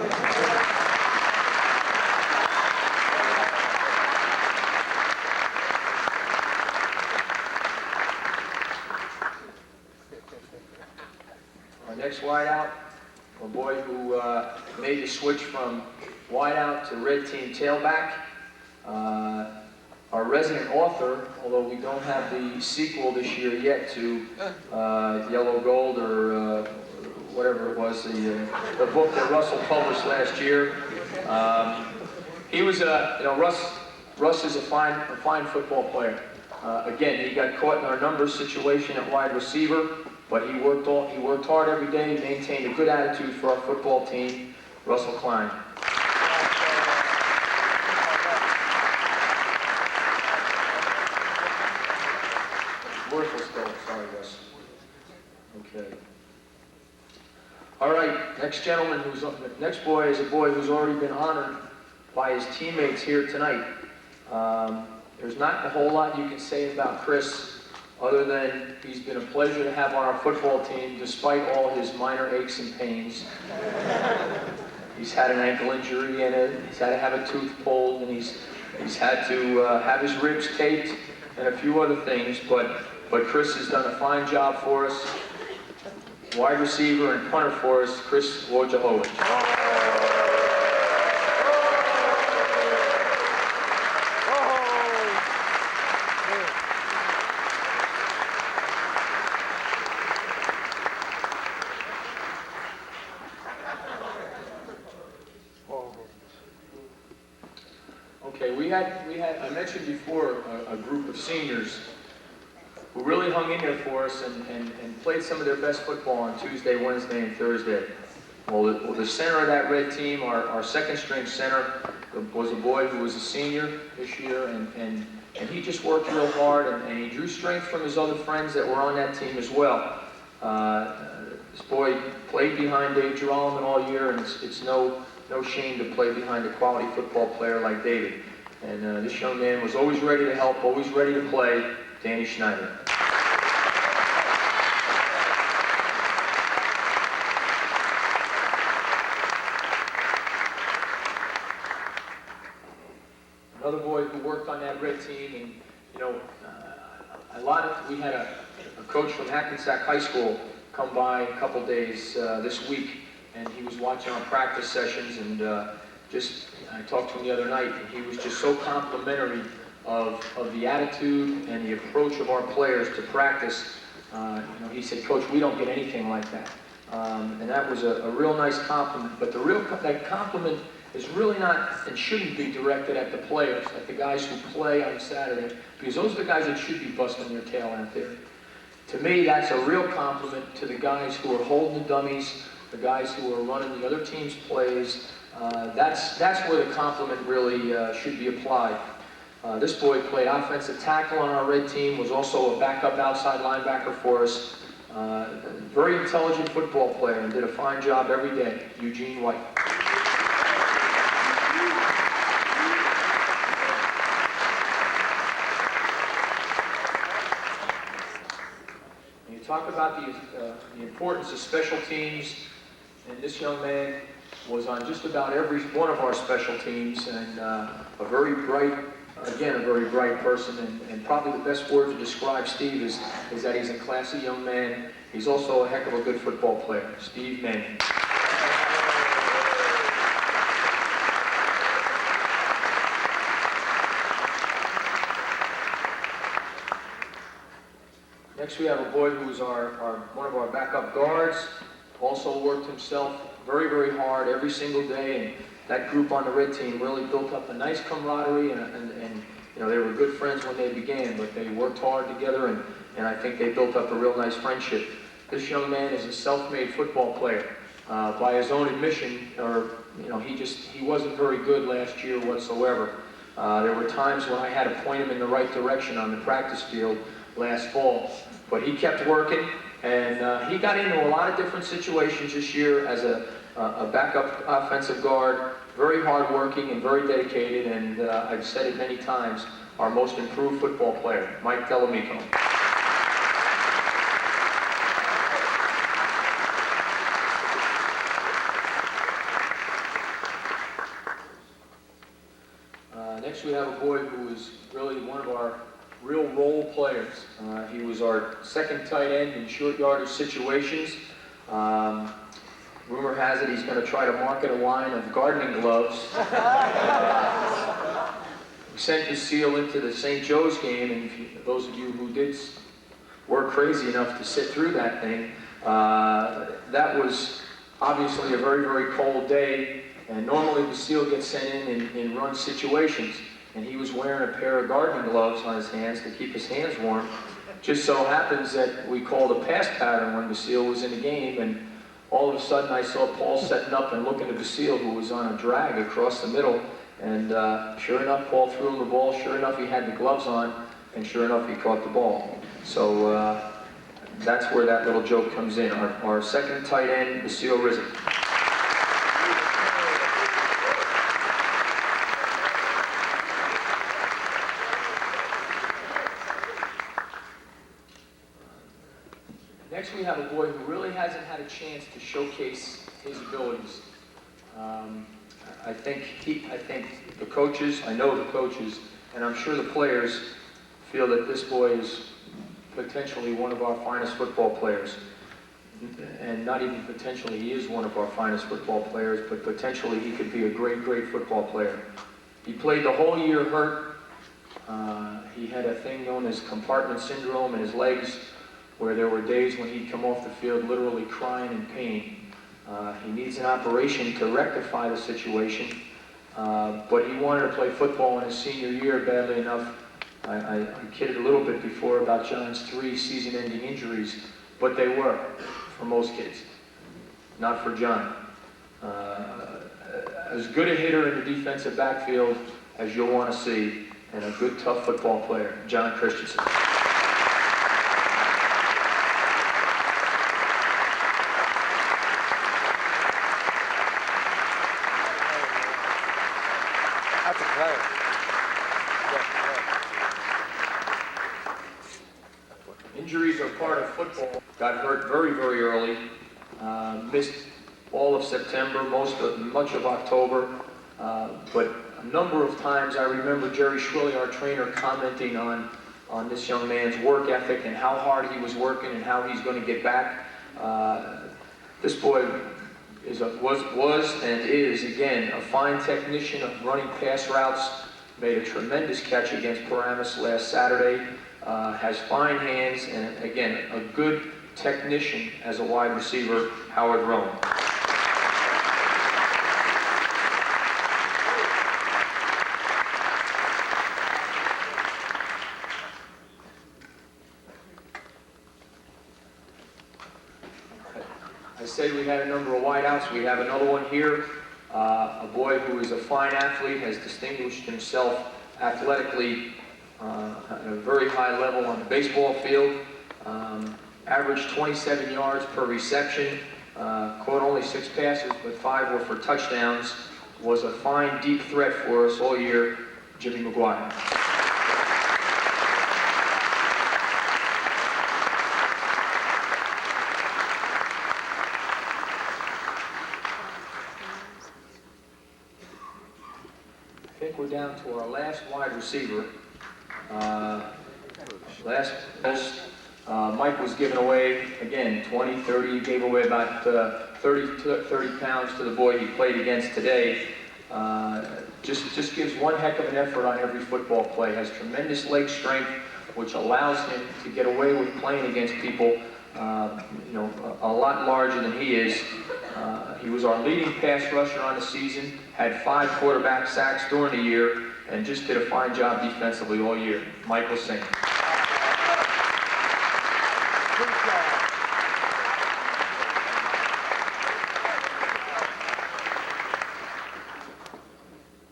S10: Our next wideout, a boy who made the switch from wideout to red team tailback. Our resident author, although we don't have the sequel this year yet to Yellow Gold or whatever it was, the book that Russell published last year. He was Russ is a fine football player. Again, he got caught in our numbers situation at wide receiver, but he worked hard every day, maintained a good attitude for our football team. Russell Klein. Worthless goal, sorry, Russ. Okay. All right, next boy is a boy who's already been honored by his teammates here tonight. There's not a whole lot you can say about Chris, other than he's been a pleasure to have on our football team, despite all his minor aches and pains. He's had an ankle injury in it. He's had to have a tooth pulled, and he's had to have his ribs taped, and a few other things. But Chris has done a fine job for us. Wide receiver and punter for us, Chris Wojciechowicz. Okay, we had, I mentioned before, a group of seniors who really hung in there for us and played some of their best football on Tuesday, Wednesday, and Thursday. Well, the center of that red team, our second string center, was a boy who was a senior this year, and he just worked real hard, and he drew strength from his other friends that were on that team as well. This boy played behind Dave Geralman all year, and it's no shame to play behind a quality football player like David. And this young man was always ready to help, always ready to play, Danny Schneider. Another boy who worked on that red team, and we had a coach from Hackensack High School come by a couple days this week, and he was watching our practice sessions and just I talked to him the other night, and he was just so complimentary of the attitude and the approach of our players to practice. He said, "Coach, we don't get anything like that." And that was a real nice compliment. But that compliment is really not and shouldn't be directed at the players, at the guys who play on Saturday, because those are the guys that should be busting their tail out there. To me, that's a real compliment to the guys who are holding the dummies, the guys who are running the other team's plays. That's where the compliment really should be applied. This boy played offensive tackle on our red team, was also a backup outside linebacker for us. Very intelligent football player and did a fine job every day. Eugene White. When you talk about the importance of special teams, and this young man was on just about every one of our special teams, and a very bright person, and probably the best word to describe Steve is that he's a classy young man. He's also a heck of a good football player. Steve Manning. Next we have a boy who's one of our backup guards, also worked himself very, very hard every single day, and that group on the red team really built up a nice camaraderie, and they were good friends when they began, but they worked hard together, and I think they built up a real nice friendship. This young man is a self-made football player. By his own admission, he wasn't very good last year whatsoever. There were times when I had to point him in the right direction on the practice field last fall, but he kept working, and he got into a lot of different situations this year as a backup offensive guard, very hard-working and very dedicated, and I've said it many times, our most improved football player, Mike Delamico. Next we have a boy who is really one of our real role players. He was our second tight end in short yardage situations. Rumor has it he's going to try to market a line of gardening gloves. We sent Basile into the St. Joe's game, and those of you who were crazy enough to sit through that thing, that was obviously a very, very cold day, and normally Basile gets sent in run situations, and he was wearing a pair of gardening gloves on his hands to keep his hands warm. Just so happens that we called a pass pattern when Basile was in the game, and all of a sudden I saw Paul setting up and looking at Basile, who was on a drag across the middle, and sure enough, Paul threw him the ball. Sure enough, he had the gloves on, and sure enough, he caught the ball. So that's where that little joke comes in. Our second tight end, Basile Rizzo. Next we have a boy who really hasn't had a chance to showcase his abilities. I think the coaches, I know the coaches, and I'm sure the players feel that this boy is potentially one of our finest football players. And not even potentially, he is one of our finest football players, but potentially he could be a great, great football player. He played the whole year hurt. He had a thing known as compartment syndrome in his legs, where there were days when he'd come off the field literally crying in pain. He needs an operation to rectify the situation, but he wanted to play football in his senior year badly enough. I kidded a little bit before about John's 3 season-ending injuries, but they were for most kids, not for John. As good a hitter in the defensive backfield as you'll want to see, and a good, tough football player, John Christensen.
S9: That's a player.
S10: Injuries are part of football. Got hurt very, very early. Missed all of September, much of October. But a number of times I remember Jerry Schwilly, our trainer, commenting on this young man's work ethic and how hard he was working and how he's going to get back. This boy was and is, again, a fine technician of running pass routes, made a tremendous catch against Paramus last Saturday, has fine hands, and again, a good technician as a wide receiver, Howard Rowan. I say we had a number of wideouts. We have another one here. A boy who is a fine athlete, has distinguished himself athletically at a very high level on the baseball field. Averaged 27 yards per reception. Caught only 6 passes, but 5 were for touchdowns. Was a fine deep threat for us all year, Jimmy McGuire. I think we're down to our last wide receiver. Last post, Mike was giving away, again, 20, 30, he gave away about 30 pounds to the boy he played against today. Just gives one heck of an effort on every football play, has tremendous leg strength, which allows him to get away with playing against people a lot larger than he is. He was our leading pass rusher on the season, had 5 quarterback sacks during the year, and just did a fine job defensively all year. Mike will sing.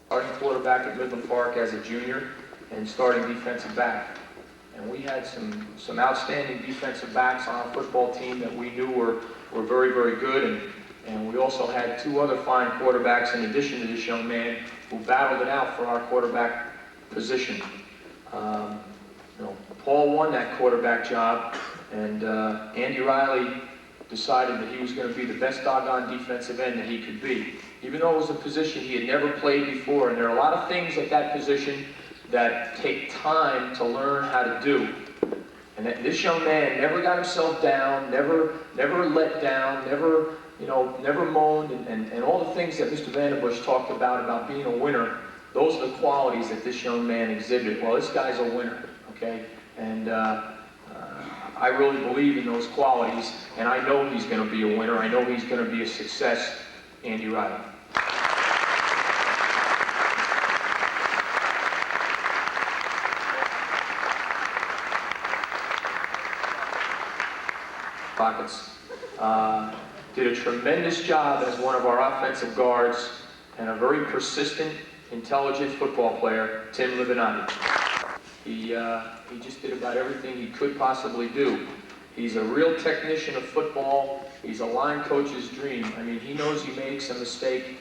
S10: Starting quarterback at Midland Park as a junior, and starting defensive back. And we had some outstanding defensive backs on our football team that we knew were very, very good. And we also had 2 other fine quarterbacks in addition to this young man who battled it out for our quarterback position. Paul won that quarterback job, and Andy Riley decided that he was going to be the best doggone defensive end that he could be. Even though it was a position he had never played before, and there are a lot of things at that position that take time to learn how to do. And this young man never got himself down, never let down, never moaned, and all the things that Mr. Vanderbush talked about being a winner. Those are the qualities that this young man exhibited. Well, this guy's a winner, okay? And I really believe in those qualities, and I know he's going to be a winner. I know he's going to be a success, Andy Riley. Pockets. Did a tremendous job as one of our offensive guards, and a very persistent, intelligent football player, Tim Livinati. He just did about everything he could possibly do. He's a real technician of football. He's a line coach's dream. I mean, he knows he makes a mistake,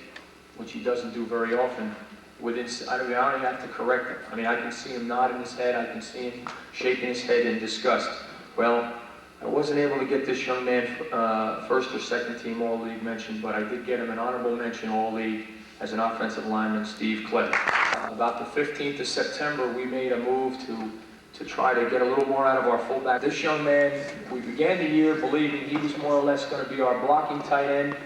S10: which he doesn't do very often. I don't even have to correct him. I mean, I can see him nodding his head. I can see him shaking his head in disgust. Well, I wasn't able to get this young man first or second team All-League mention, but I did get him an honorable mention All-League as an offensive lineman, Steve Clett. About the 15th of September, we made a move to try to get a little more out of our fullback. This young man, we began the year believing he was more or less going to be our blocking tight end,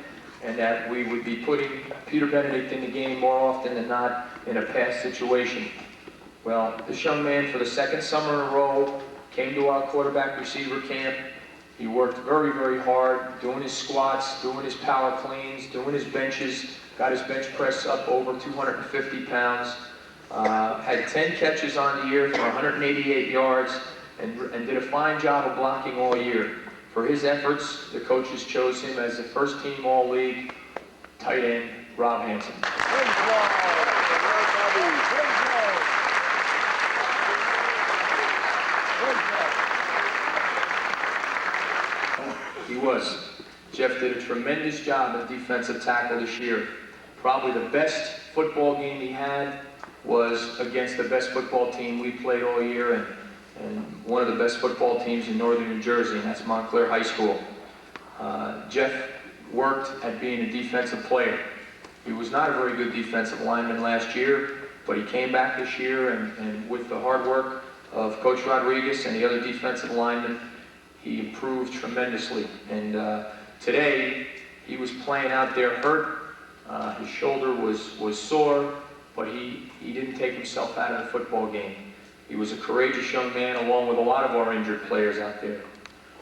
S10: and that we would be putting Peter Benedict in the game more often than not in a pass situation. Well, this young man, for the 2nd summer in a row, came to our quarterback receiver camp. He worked very, very hard, doing his squats, doing his power cleans, doing his benches, got his bench press up over 250 pounds, had 10 catches on the year for 188 yards, and did a fine job of blocking all year. For his efforts, the coaches chose him as the first team All-League tight end, Rob Hansen. He was. Jeff did a tremendous job as defensive tackle this year. Probably the best football game he had was against the best football team we played all year, and one of the best football teams in northern New Jersey, and that's Montclair High School. Jeff worked at being a defensive player. He was not a very good defensive lineman last year, but he came back this year, and with the hard work of Coach Rodriguez and the other defensive linemen, he improved tremendously. And today, He was playing out there hurt. His shoulder was sore, but he didn't take himself out of the football game. He was a courageous young man, along with a lot of our injured players out there.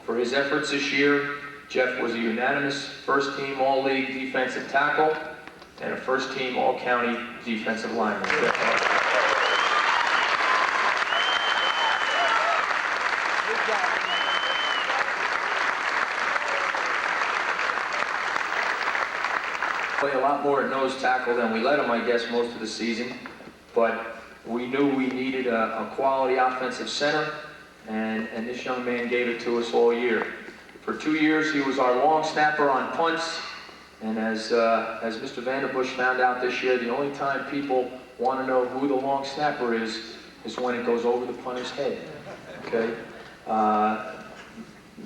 S10: For his efforts this year, Jeff was a unanimous first-team All-League defensive tackle and a first-team All-County defensive lineman. Play a lot more at nose tackle than we let him, I guess, most of the season, but we knew we needed a quality offensive center, and this young man gave it to us all year. For 2 years, he was our long snapper on punts, and as Mr. Vanderbush found out this year, the only time people want to know who the long snapper is when it goes over the punter's head. Okay?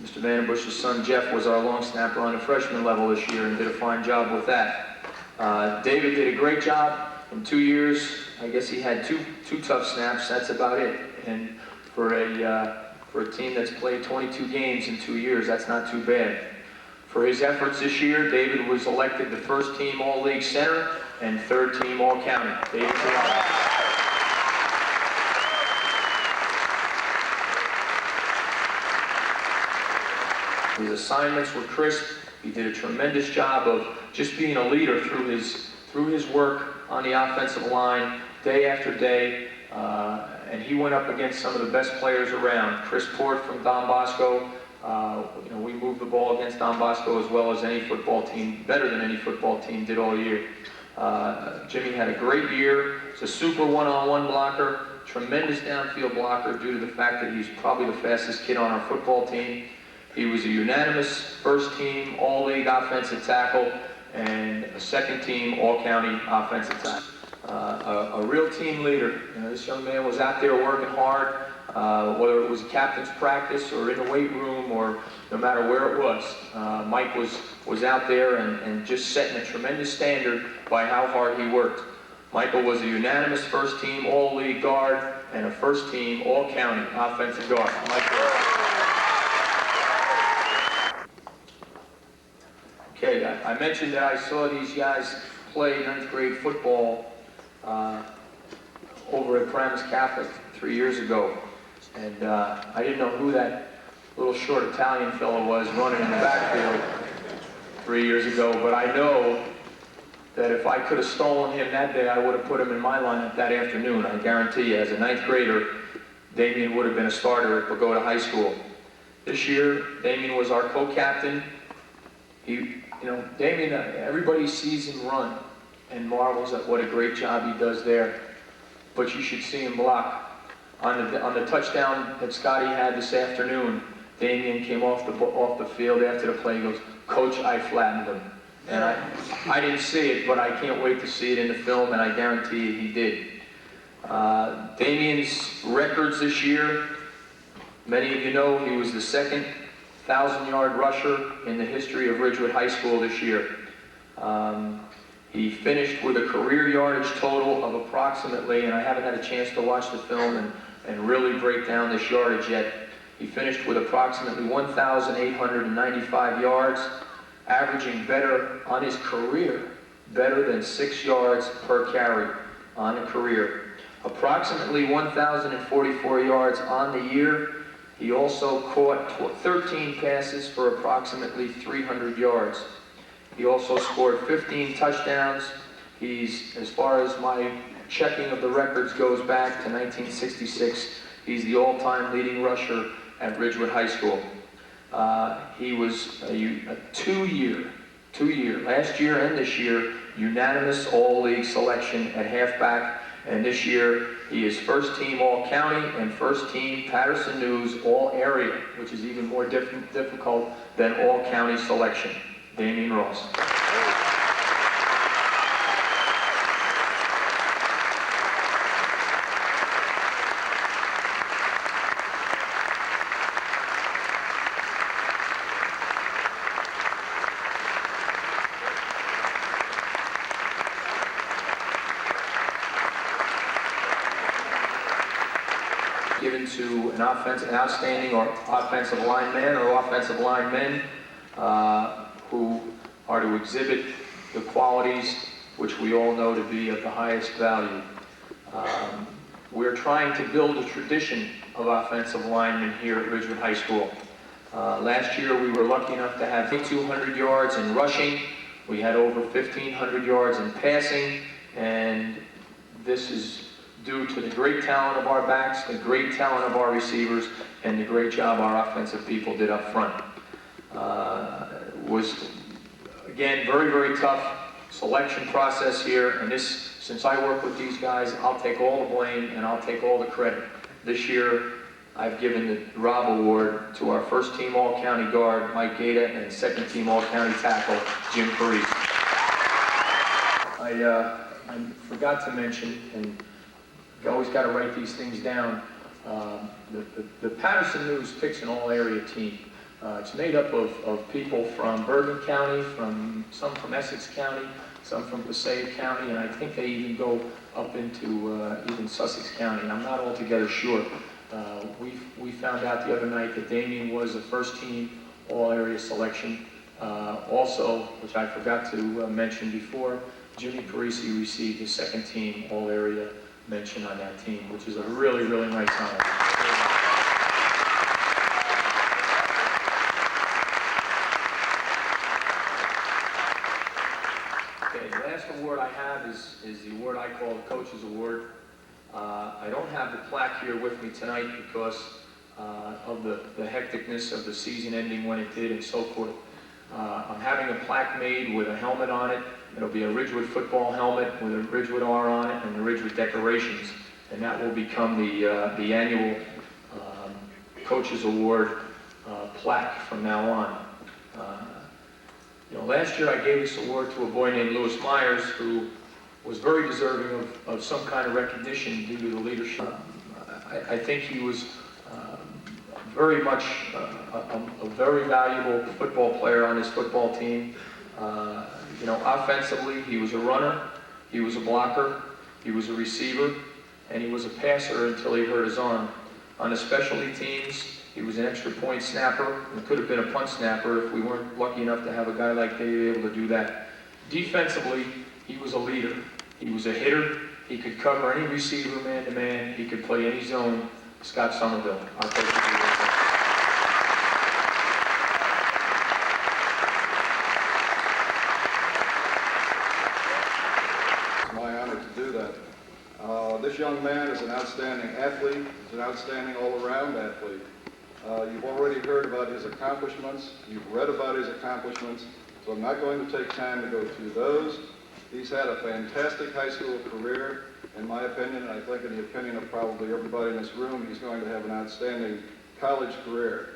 S10: Mr. Vanderbush's son Jeff was our long snapper on the freshman level this year and did a fine job with that. David did a great job. In 2 years, I guess he had two tough snaps. That's about it. And for a team that's played 22 games in 2 years, that's not too bad. For his efforts this year, David was elected the first-team All-League center and third-team All-County. David. His assignments were crisp. He did a tremendous job of just being a leader through his work on the offensive line day after day. And he went up against some of the best players around. Chris Port from Don Bosco. We moved the ball against Don Bosco as well as any football team, better than any football team did all year. Jimmy had a great year. He's a super one-on-one blocker, tremendous downfield blocker due to the fact that he's probably the fastest kid on our football team. He was a unanimous first-team All-League offensive tackle and a second-team All-County offensive tackle. A real team leader. This young man was out there working hard, whether it was a captain's practice or in the weight room or no matter where it was. Mike was out there and just setting a tremendous standard by how hard he worked. Michael was a unanimous first-team All-League guard and a first-team All-County offensive guard. Okay, I mentioned that I saw these guys play 9th grade football over at Paramus Catholic 3 years ago. And I didn't know who that little short Italian fellow was running in the backfield 3 years ago, but I know that if I could have stolen him that day, I would have put him in my lineup that afternoon. I guarantee you, as a 9th grader, Damian would have been a starter at Pagoda High School. This year, Damian was our co-captain. Damian, everybody sees him run and marvels at what a great job he does there. But you should see him block. On the touchdown that Scotty had this afternoon, Damian came off the field after the play. He goes, "Coach, I flattened him." And I didn't see it, but I can't wait to see it in the film, and I guarantee you he did. Damian's records this year, many of you know he was the second 1,000-yard rusher in the history of Ridgewood High School this year. He finished with a career yardage total of approximately, and I haven't had a chance to watch the film and really break down this yardage yet. He finished with approximately 1,895 yards, averaging better on his career, better than 6 yards per carry on a career. Approximately 1,044 yards on the year. He also caught 13 passes for approximately 300 yards. He also scored 15 touchdowns. He's, as far as my checking of the records goes back to 1966, he's the all-time leading rusher at Ridgewood High School. He was a two-year, last year and this year, unanimous All-League selection at halfback. And this year, he is first-team All-County and first-team Paterson News All-Area, which is even more difficult than All-County selection. Damian Ross. Given to an outstanding or offensive lineman or offensive linemen who are to exhibit the qualities which we all know to be of the highest value. We're trying to build a tradition of offensive linemen here at Ridgewood High School. Last year we were lucky enough to have 200 yards in rushing. We had over 1,500 yards in passing, and this is due to the great talent of our backs, the great talent of our receivers, and the great job our offensive people did up front. Was, again, very, very tough selection process here, and since I work with these guys, I'll take all the blame and I'll take all the credit. This year, I've given the Rob Award to our first team All-County guard, Mike Gaeta, and second team All-County tackle, Jim Parisi. I forgot to mention, and you always got to write these things down, the Paterson News picks an all-area team. It's made up of people from Bergen County, some from Essex County, some from Passaic County, and I think they even go up into even Sussex County. I'm not altogether sure. We found out the other night that Damian was a first-team all-area selection. Also, which I forgot to mention before, Jimmy Parisi received his second-team all-area mention on that team, which is a really, really nice honor. Okay, the last award I have is the award I call the Coach's Award. I don't have the plaque here with me tonight because of the hecticness of the season ending when it did and so forth. I'm having a plaque made with a helmet on it. It'll be a Ridgewood football helmet with a Ridgewood R on it and the Ridgewood decorations, and that will become the annual Coach's Award plaque from now on. Last year I gave this award to a boy named Lewis Myers, who was very deserving of some kind of recognition due to the leadership. I think he was very much a very valuable football player on his football team. Offensively, he was a runner, he was a blocker, he was a receiver, and he was a passer until he hurt his arm. On the specialty teams, he was an extra point snapper, and could have been a punt snapper if we weren't lucky enough to have a guy like Dave able to do that. Defensively, he was a leader. He was a hitter. He could cover any receiver man-to-man. He could play any zone. Scott Somerville, our coach.
S7: It's my honor to do that. This young man is an outstanding athlete. He's an outstanding all-around athlete. You've already heard about his accomplishments. You've read about his accomplishments. So I'm not going to take time to go through those. He's had a fantastic high school career. In my opinion, and I think in the opinion of probably everybody in this room, he's going to have an outstanding college career.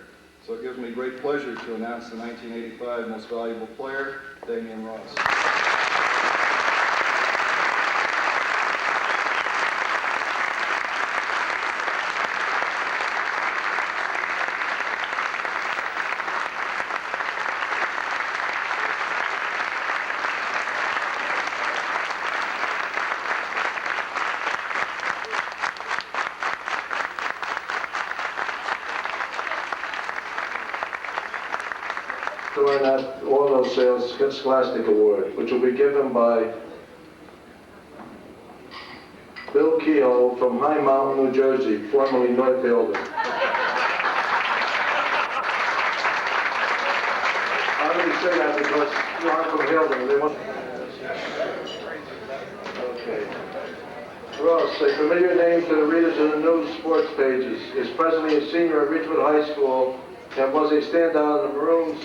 S7: So it gives me great pleasure to announce the 1985 Most Valuable Player, Damian Ross.
S11: To earn that Auto Sales Scholastic Award, which will be given by Bill Kehoe from High Mountain, New Jersey, formerly North Hilden. I only say that because you aren't from Hilden. They want... Okay. Ross, a familiar name to the readers of the news sports pages, is presently a senior at Ridgewood High School and was a standout in the Maroons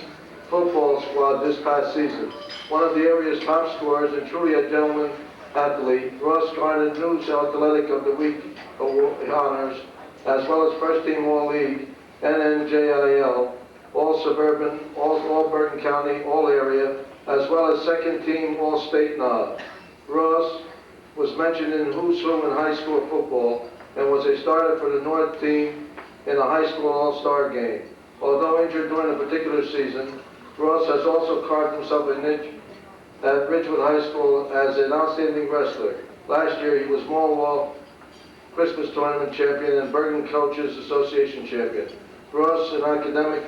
S11: football squad this past season. One of the area's top scorers and truly a gentleman athlete, Ross garnered News Athletic of the Week honors, as well as First Team All-League, NNJIL, All-Suburban, All Bergen County, All-Area, as well as Second Team All-State nod. Ross was mentioned in Who's Who in high school football and was a starter for the North team in the high school All-Star game. Although injured during a particular season, Ross has also carved himself a niche at Ridgewood High School as an outstanding wrestler. Last year, he was Small Wall Christmas Tournament champion and Bergen Coaches Association champion. Ross, an academic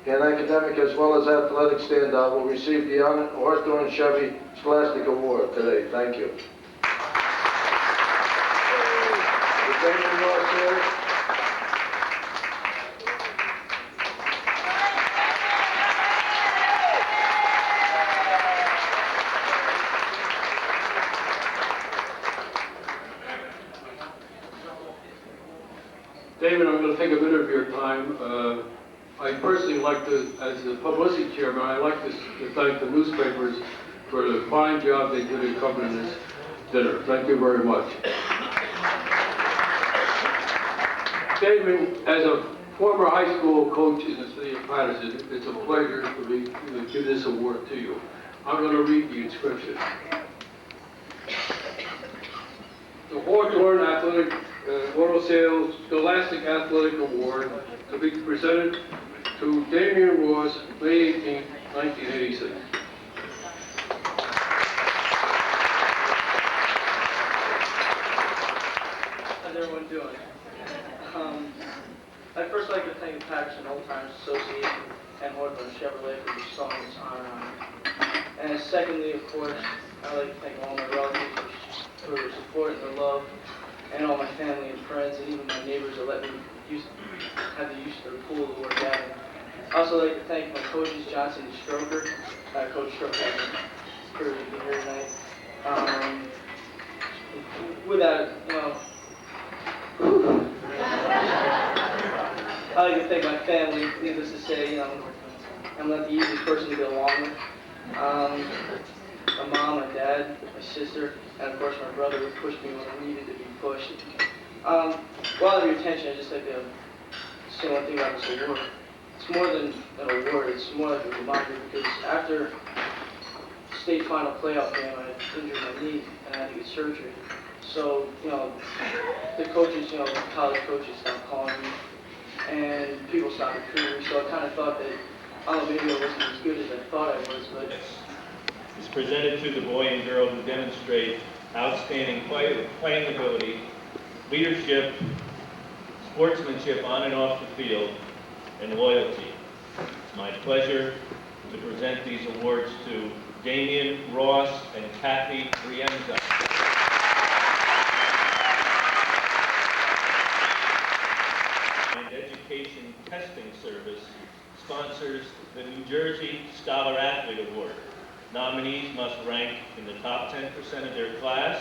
S11: and academic as well as athletic standout will receive the Arthur and Chevy Scholastic Award today. Thank you. Is Damian Ross here?
S12: David, I'm going to take a bit of your time. I personally like to, as the publicity chairman, I like to thank the newspapers for the fine job they did in covering this dinner. Thank you very much. David, as a former high school coach in the city of Paterson, it's a pleasure for me to give this award to you. I'm going to read the inscription. The Hawthorne Athletic Auto Sales Scholastic Athletic Award to be presented to Damian Ross, May 18, 1986.
S2: How's everyone doing? I'd first like to thank the Paterson Old Timers Association and Hawthorne Chevrolet for bestowing this honor on me. And secondly, of course, I'd like to thank all my relatives for their support and their love, and all my family and friends, and even my neighbors that let me have the use of their pool to work out in. I'd also like to thank my coaches, Johnson and Stroker. Coach Stroker has the privilege to be here tonight. Without, I'd like to thank my family. Needless to say, I'm not the easiest person to get along with. My mom, my dad, my sister, and of course my brother who pushed me when I needed to be pushed. While I have your attention, I'd just like to say one thing about this award. It's more than an award, it's more like a reminder, because after state final playoff game, I injured my knee and I had to get surgery. So, the coaches, the college coaches stopped calling me and people stopped recruiting me, so I kind of thought that, maybe I wasn't as good as I thought I was, but
S13: is presented to the boy and girl who demonstrate outstanding playing ability, leadership, sportsmanship on and off the field, and loyalty. It's my pleasure to present these awards to Damian Ross and Kathy Rienza. And Education Testing Service sponsors the New Jersey Scholar Athlete Award. Nominees must rank in the top 10% of their class,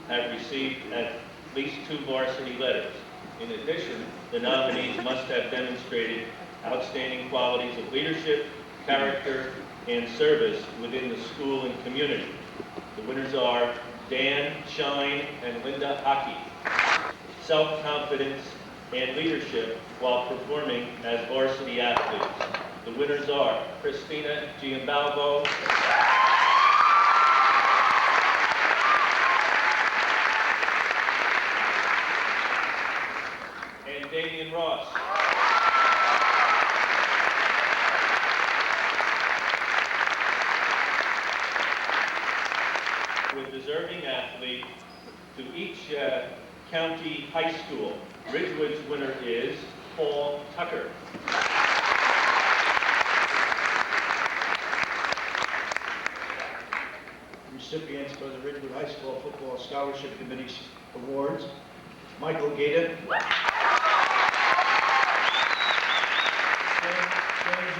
S13: have received at least 2 varsity letters. In addition, the nominees must have demonstrated outstanding qualities of leadership, character, and service within the school and community. The winners are Dan Shine and Linda Hockey. Self-confidence and leadership while performing as varsity athletes. The winners are Christina Giambalvo and Damian Ross. With deserving athlete to each county high school. Ridgewood's winner is Paul Tucker.
S14: Recipients for the Ridgewood High School Football Scholarship Committee Awards: Michael Gator, Shane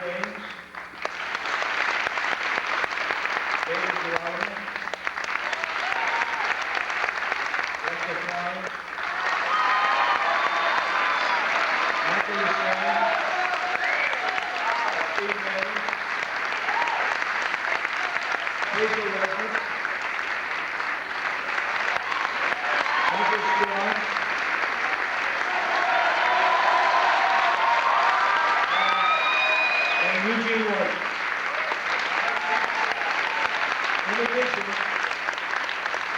S14: James, David Ryan, Russell Klein, Michael Hussain, Steve May, Hazel Leslie, Michael Strong, and Eugene White.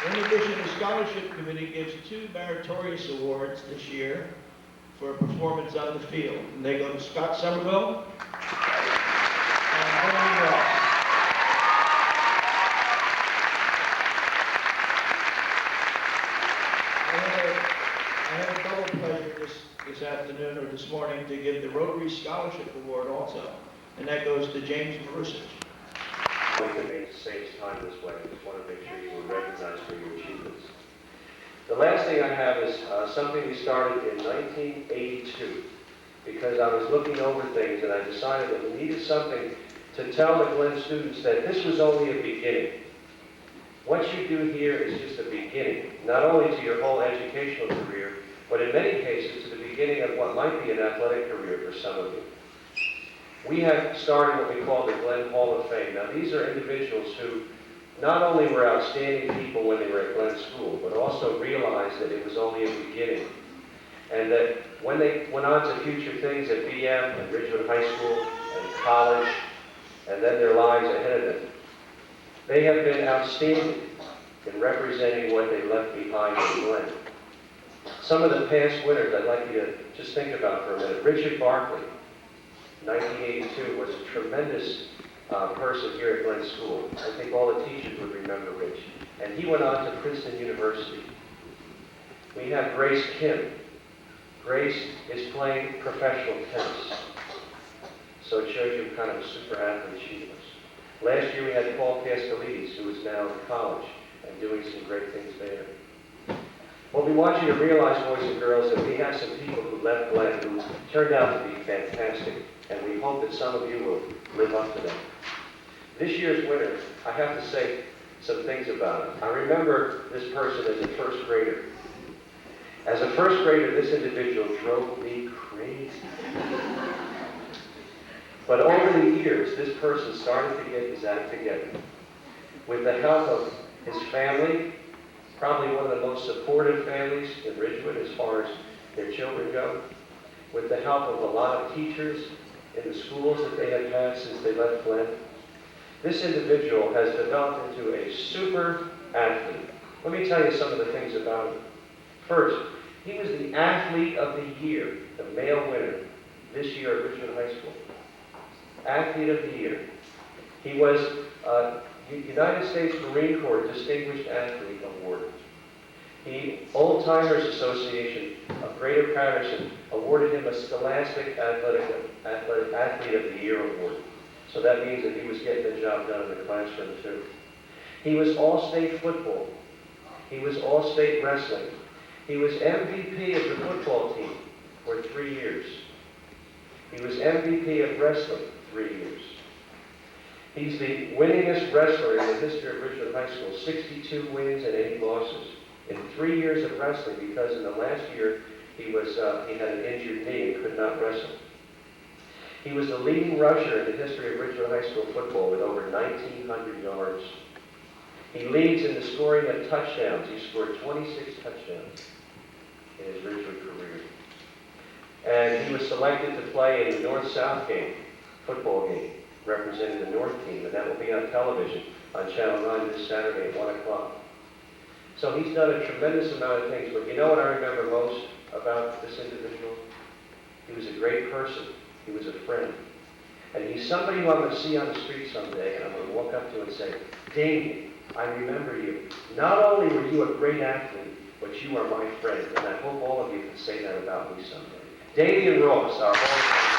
S14: In addition, the Scholarship Committee gives 2 meritorious awards this year for performance on the field. And they go to Scott Somerville and Henry Ross. I had a double pleasure this afternoon or this morning to give the Rotary Scholarship Award also and that goes to James Marusich.
S15: We can make saves time this way. I just want to make sure you were recognized for your achievements. The last thing I have is something we started in 1982 because I was looking over things and I decided that we needed something to tell the Glen students that this was only a beginning. What you do here is just a beginning, not only to your whole educational career, but in many cases to the beginning of what might be an athletic career for some of you. We have started what we call the Glen Hall of Fame. Now these are individuals who not only were outstanding people when they were at Glen School, but also realized that it was only a beginning. And that when they went on to future things at BM and Ridgewood High School and college, and then their lives ahead of them, they have been outstanding in representing what they left behind in Glen. Some of the past winners I'd like you to just think about for a minute. Richard Barkley, 1982, was a tremendous person here at Glen School. I think all the teachers would remember Rich. And he went on to Princeton University. We have Grace Kim. Grace is playing professional tennis. So it shows you what kind of a super athlete she was. Last year we had Paul Castellides, who is now in college and doing some great things there. Well, we want you to realize, boys and girls, that we have some people who left Glen who turned out to be fantastic, and we hope that some of you will live up to them. This year's winner, I have to say some things about him. I remember this person as a first grader. As a first grader, this individual drove me crazy. But over the years, this person started to get his act together. With the help of his family, probably one of the most supportive families in Ridgewood as far as their children go, with the help of a lot of teachers in the schools that they have had since they left Glen, this individual has developed into a super athlete. Let me tell you some of the things about him. First, he was the athlete of the year, the male winner, this year at Ridgewood High School. Athlete of the year. He was United States Marine Corps Distinguished Athlete Award. The Old Timers Association of Greater Paterson awarded him a Scholastic Athlete of the Year award. So that means that he was getting the job done in the classroom too. He was All-State football. He was All-State wrestling. He was MVP of the football team for 3 years. He was MVP of wrestling 3 years. He's the winningest wrestler in the history of Ridgewood High School, 62 wins and 8 losses in 3 years of wrestling, because in the last year he had an injured knee and could not wrestle. He was the leading rusher in the history of Ridgewood High School football with over 1,900 yards. He leads in the scoring of touchdowns. He scored 26 touchdowns in his Ridgewood career. And he was selected to play in the North-South game, football game, representing the North team, and that will be on television on Channel 9 this Saturday at 1 o'clock. So he's done a tremendous amount of things, but you know what I remember most about this individual? He was a great person. He was a friend. And he's somebody who I'm going to see on the street someday, and I'm going to walk up to and say, Damian, I remember you. Not only were you a great athlete, but you are my friend, and I hope all of you can say that about me someday. Damian Ross, our home.